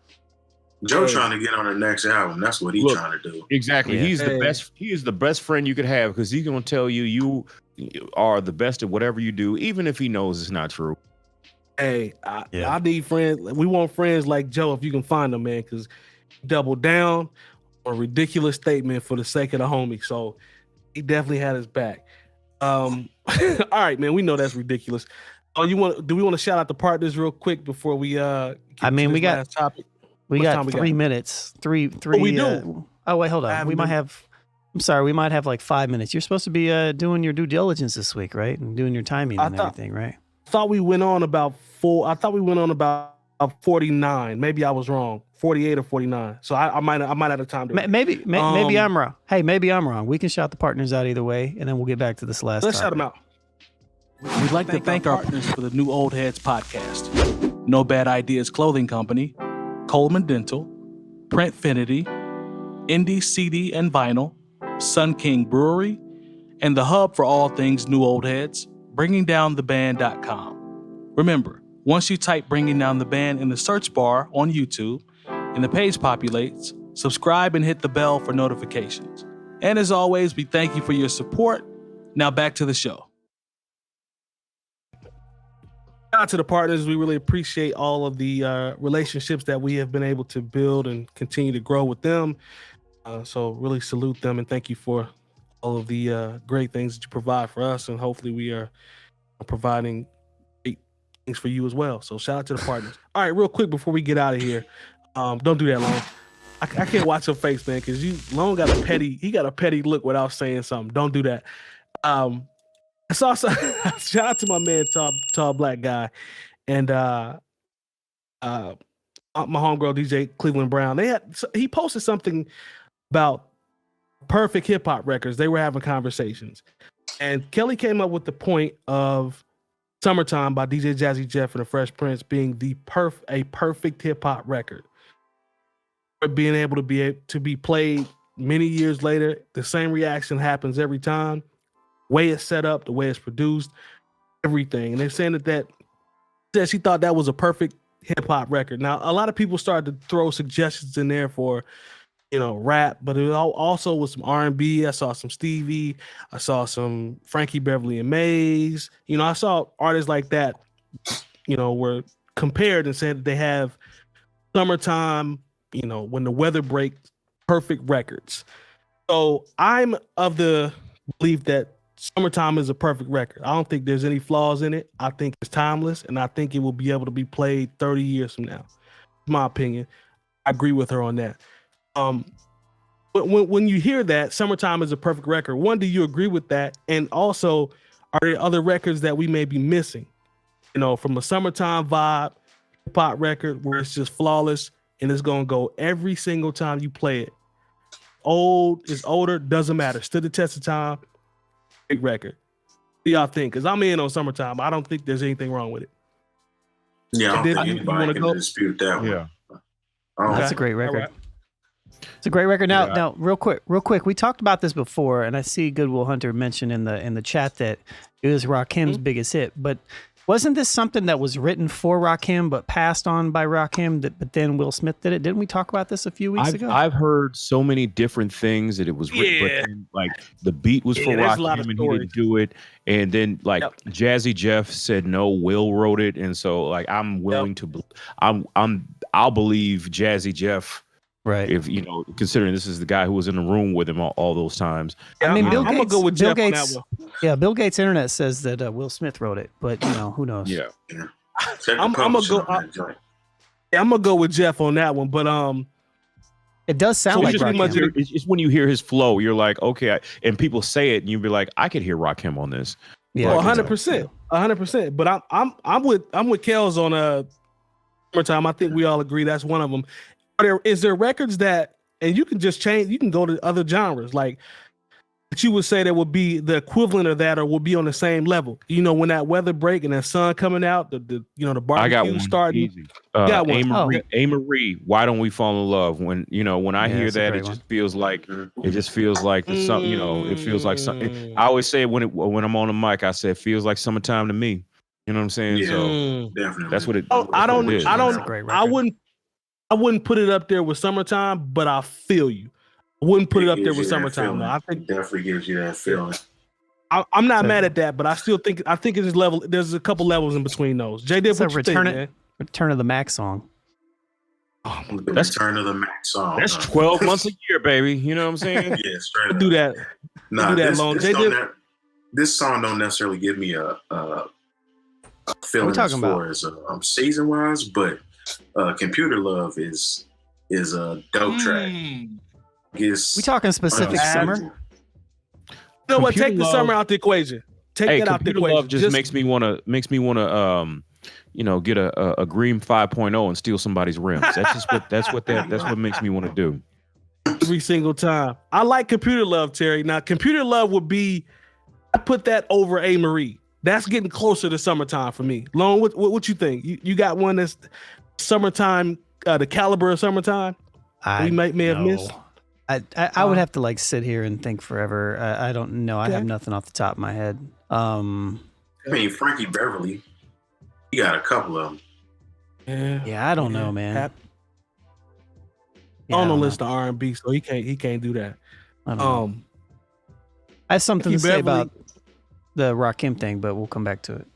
Joe trying to get on the next album. That's what he's trying to do. Exactly. Yeah. He's the best. He is the best friend you could have because he's gonna tell you are the best at whatever you do, even if he knows it's not true. Hey, I need friends. We want friends like Joe if you can find them, man, because double down on a ridiculous statement for the sake of the homie. So he definitely had his back. All right, man. We know that's ridiculous. Oh, do we want to shout out the partners real quick before we I mean, we got last topic? we What got time we 3 got? minutes. Three. we do? Oh wait, hold on. haven't We might been- have. I'm sorry. We might have like 5 minutes. You're supposed to be doing your due diligence this week, right? And doing your timing and everything, right? Thought we went on about 49. Maybe I was wrong. 48 or 49. So I might have the time to. Maybe I'm wrong. Hey, maybe I'm wrong. We can shout the partners out either way, and then we'll get back to this last. Let's shout topic. them out. We'd like to thank our partners for the new Old Heads podcast. No Bad Ideas Clothing Company, Coleman Dental, Printfinity, Indie CD and Vinyl, Sun King Brewery, and the hub for all things New Old Heads, bringingdowntheband.com. Remember, once you type Bringing Down the Band in the search bar on YouTube and the page populates, subscribe and hit the bell for notifications. And as always, we thank you for your support. Now back to the show. Shout out to the partners. We really appreciate all of the relationships that we have been able to build and continue to grow with them. So really salute them and thank you for all of the great things that you provide for us. And hopefully we are providing great things for you as well. So shout out to the partners. All right, real quick before we get out of here. Don't do that, Long. I can't watch your face, man, because Long got a petty look without saying something. Don't do that. I saw some shout out to my man tall black guy and my homegirl DJ Cleveland Brown. He posted something about perfect hip hop records. They were having conversations. And Kelly came up with the point of Summertime by DJ Jazzy Jeff and the Fresh Prince being a perfect hip hop record. Being able to be played many years later, the same reaction happens every time. Way it's set up, the way it's produced, everything. And they're saying that she thought that was a perfect hip hop record. Now, a lot of people started to throw suggestions in there for, rap, but it also was some R&B. I saw some Stevie. I saw some Frankie Beverly and Mays. I saw artists like that, were compared and said that they have Summertime, When the Weather Breaks, perfect records. So I'm of the belief that Summertime is a perfect record. I don't think there's any flaws in it. I think it's timeless, and I think it will be able to be played 30 years from now. In my opinion, I agree with her on that. When you hear that Summertime is a perfect record, one, do you agree with that? And also, are there other records that we may be missing? From a Summertime vibe, hip hop record where it's just flawless and it's gonna go every single time you play it. Old is older, doesn't matter. Stood the test of time. Big record. What do y'all think? Because I'm in on Summertime. I don't think there's anything wrong with it. Yeah, I don't think you anybody wanna can go? dispute that one. Yeah. That's a great record. It's a great record. Now, real quick, we talked about this before, and I see Goodwill Hunter mentioned in the chat that it was Rakim's biggest hit. But wasn't this something that was written for Rakim but passed on by Rakim? But then Will Smith did it. Didn't we talk about this a few weeks ago? I've heard so many different things that it was written, but then, like the beat was for Rakim and he didn't do it, and then Jazzy Jeff said no, Will wrote it, and so I'm willing to, I'll believe Jazzy Jeff. Right. If considering this is the guy who was in the room with him all those times. I mean, I'm gonna go with Jeff on that one. Yeah, Bill Gates' internet says that Will Smith wrote it, but who knows? Yeah. I'm gonna go with Jeff on that one, but it does sound like Rakim. It's when you hear his flow, you're like, okay, and people say it, and you'll be like, I could hear Rakim on this. Yeah, 100%, 100%. But I'm with Kels on Summertime. I think we all agree that's one of them. Is there records that, and you can just change, you can go to other genres, like that you would say that would be the equivalent of that or will be on the same level? You know, when that weather break and that sun coming out, the barbecue I got one starting. easy. Got one. 𝗡𝗲𝗄, Why Don't We Fall in Love? When I hear that, it just feels like the sun. It feels like something. I always say when I'm on the mic, I say it feels like summertime to me. You know what I'm saying? Yeah, so definitely. that's what it. I wouldn't put it up there with Summertime, but I feel you. I wouldn't put it up there with Summertime. No, I think it definitely gives you that feeling. I'm not mad at that, but I still think it's level. There's a couple levels in between those. Jay Diff, what you think, man? Return of the Mac song. Oh, that's Return of the Mac song. That's 12 months a year, baby. You know what I'm saying? Yeah, straight up. Do that. Nah, do that long. This song don't necessarily give me a feeling as far as season wise, but Computer Love is a dope track. We talking specific summer? You know what? Take the summer out the equation. Take that out the equation. Love just makes me wanna get a Green 5.0 and steal somebody's rims. That's what makes me want to do. Every single time. I like Computer Love, Terry. Now, Computer Love would be, I put that over 𝗡𝗲𝗄. That's getting closer to Summertime for me. Lone, what you think? You got one that's Summertime, the caliber of Summertime? We may have missed. I would have to like sit here and think forever. I don't know. I have nothing off the top of my head. I mean, Frankie Beverly, you got a couple of them. Yeah, I don't know, man. On the list of R&B, so he can't do that. I have something to say about the Rakim thing, but we'll come back to it.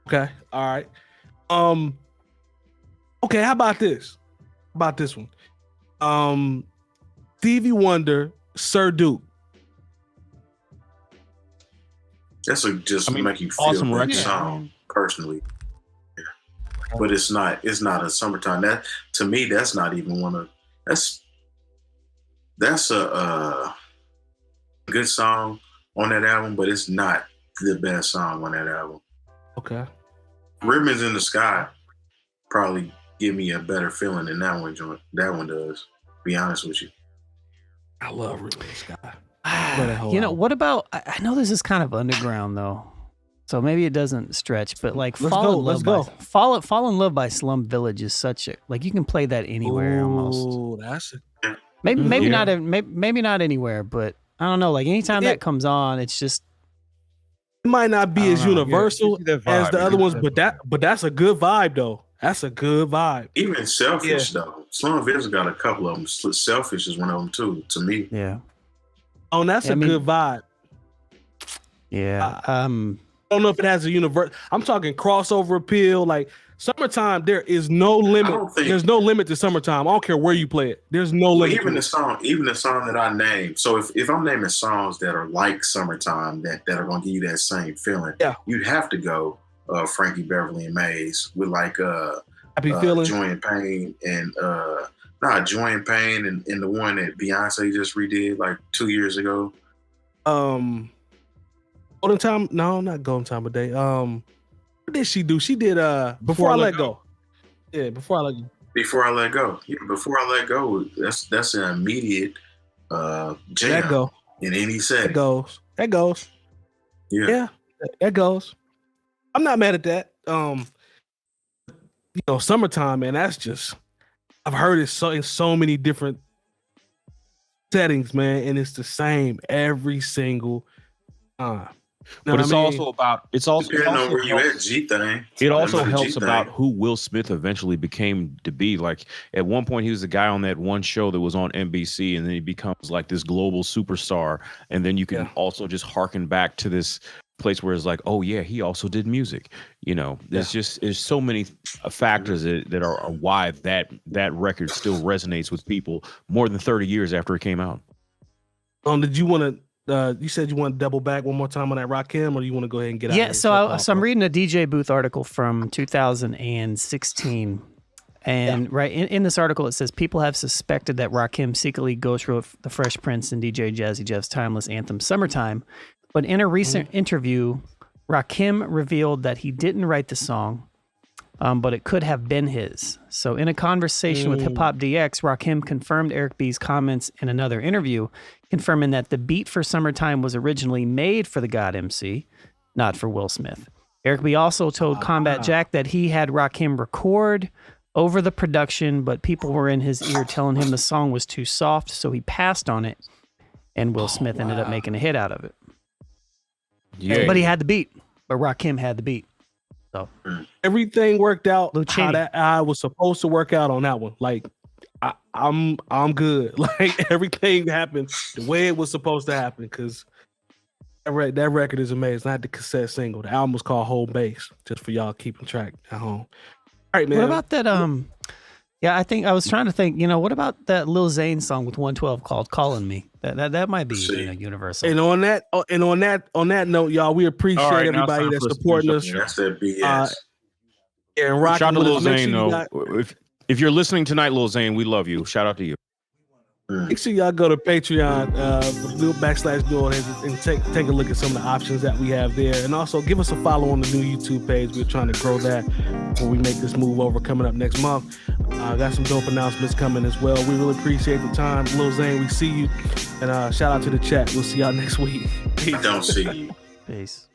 Okay, all right. Okay, how about this? How about this one? Stevie Wonder, Sir Duke. That's make you feel awesome record song personally. Yeah. But it's not a Summertime. That to me, that's not even one of that's a good song on that album, but it's not the best song on that album. Okay. Ribbons in the Sky probably give me a better feeling than that one does, to be honest with you. I love Ribbons in the Sky. What about, I know this is kind of underground though, so maybe it doesn't stretch, but like Fall in Love by Slum Village is such a, like you can play that anywhere almost. That's it. Maybe not anywhere, but I don't know, like anytime that comes on, it's just, it might not be as universal as the other ones, but that's a good vibe though. That's a good vibe. Even Selfish though. Slum Village got a couple of them. Selfish is one of them too, to me. Yeah. Oh, that's a good vibe. Yeah. I don't know if it has a universe. I'm talking crossover appeal. Like Summertime, there is no limit. There's no limit to Summertime. I don't care where you play it. There's no limit. Even the song that I named. So if I'm naming songs that are like Summertime that are going to give you that same feeling, you'd have to go Frankie Beverly and Maze with like Happy Feeling, Joy and Pain, and Joy and Pain, and the one that Beyonce just redid like 2 years ago. Golden Time? No, not Golden Time of Day. What did she do? She did Before I Let Go. Yeah, Before I Let Go. Before I Let Go. Yeah, Before I Let Go. That's an immediate jam. That go. In any set. That goes. Yeah, that goes. I'm not mad at that. Summertime, man, that's just, I've heard it in so many different settings, man, and it's the same every single time. But it's also depending on where you at, G-Thing. It also helps about who Will Smith eventually became to be. Like at one point, he was the guy on that one show that was on NBC, and then he becomes like this global superstar. And then you can also just harken back to this place where it's like, oh yeah, he also did music. There's so many factors that are why that record still resonates with people more than 30 years after it came out. Did you want to? You said you want to double back one more time on that Rakim, or do you want to go ahead and get out? Yeah, so I'm reading a DJ Booth article from 2016, and right in this article it says people have suspected that Rakim secretly ghostwrote the Fresh Prince and DJ Jazzy Jeff's timeless anthem "Summertime," but in a recent interview, Rakim revealed that he didn't write the song, but it could have been his. So in a conversation with Hip Hop DX, Rakim confirmed Eric B's comments in another interview, confirming that the beat for Summertime was originally made for the God MC, not for Will Smith. Eric B also told Combat Jack that he had Rakim record over the production, but people were in his ear telling him the song was too soft, so he passed on it, and Will Smith ended up making a hit out of it. Yeah. But he had the beat. But Rakim had the beat. So everything worked out Lucchini. how that I was supposed to work out on that one. Like I'm good. Like everything happened the way it was supposed to happen, because that record is amazing. Not the cassette single. The album was called Whole Bass, just for y'all keeping track at home. All right, man. what about that? Yeah, I think I was trying to think. What about that Lil Zane song with 112 called "Calling Me"? That might be universal. And on that note, y'all, we appreciate everybody that's supporting us. That's that BS. And rocking Shout out to with Lil us. Make Zane, sure you though. If you're listening tonight, Lil Zane, we love you. Shout out to you. Make sure y'all go to Patreon, /Dual and take a look at some of the options that we have there. And also give us a follow on the new YouTube page. We're trying to grow that before we make this move over coming up next month. Got some dope announcements coming as well. We really appreciate the time. Lil Zane, we see you. And shout out to the chat. We'll see y'all next week. Don't see you. Peace.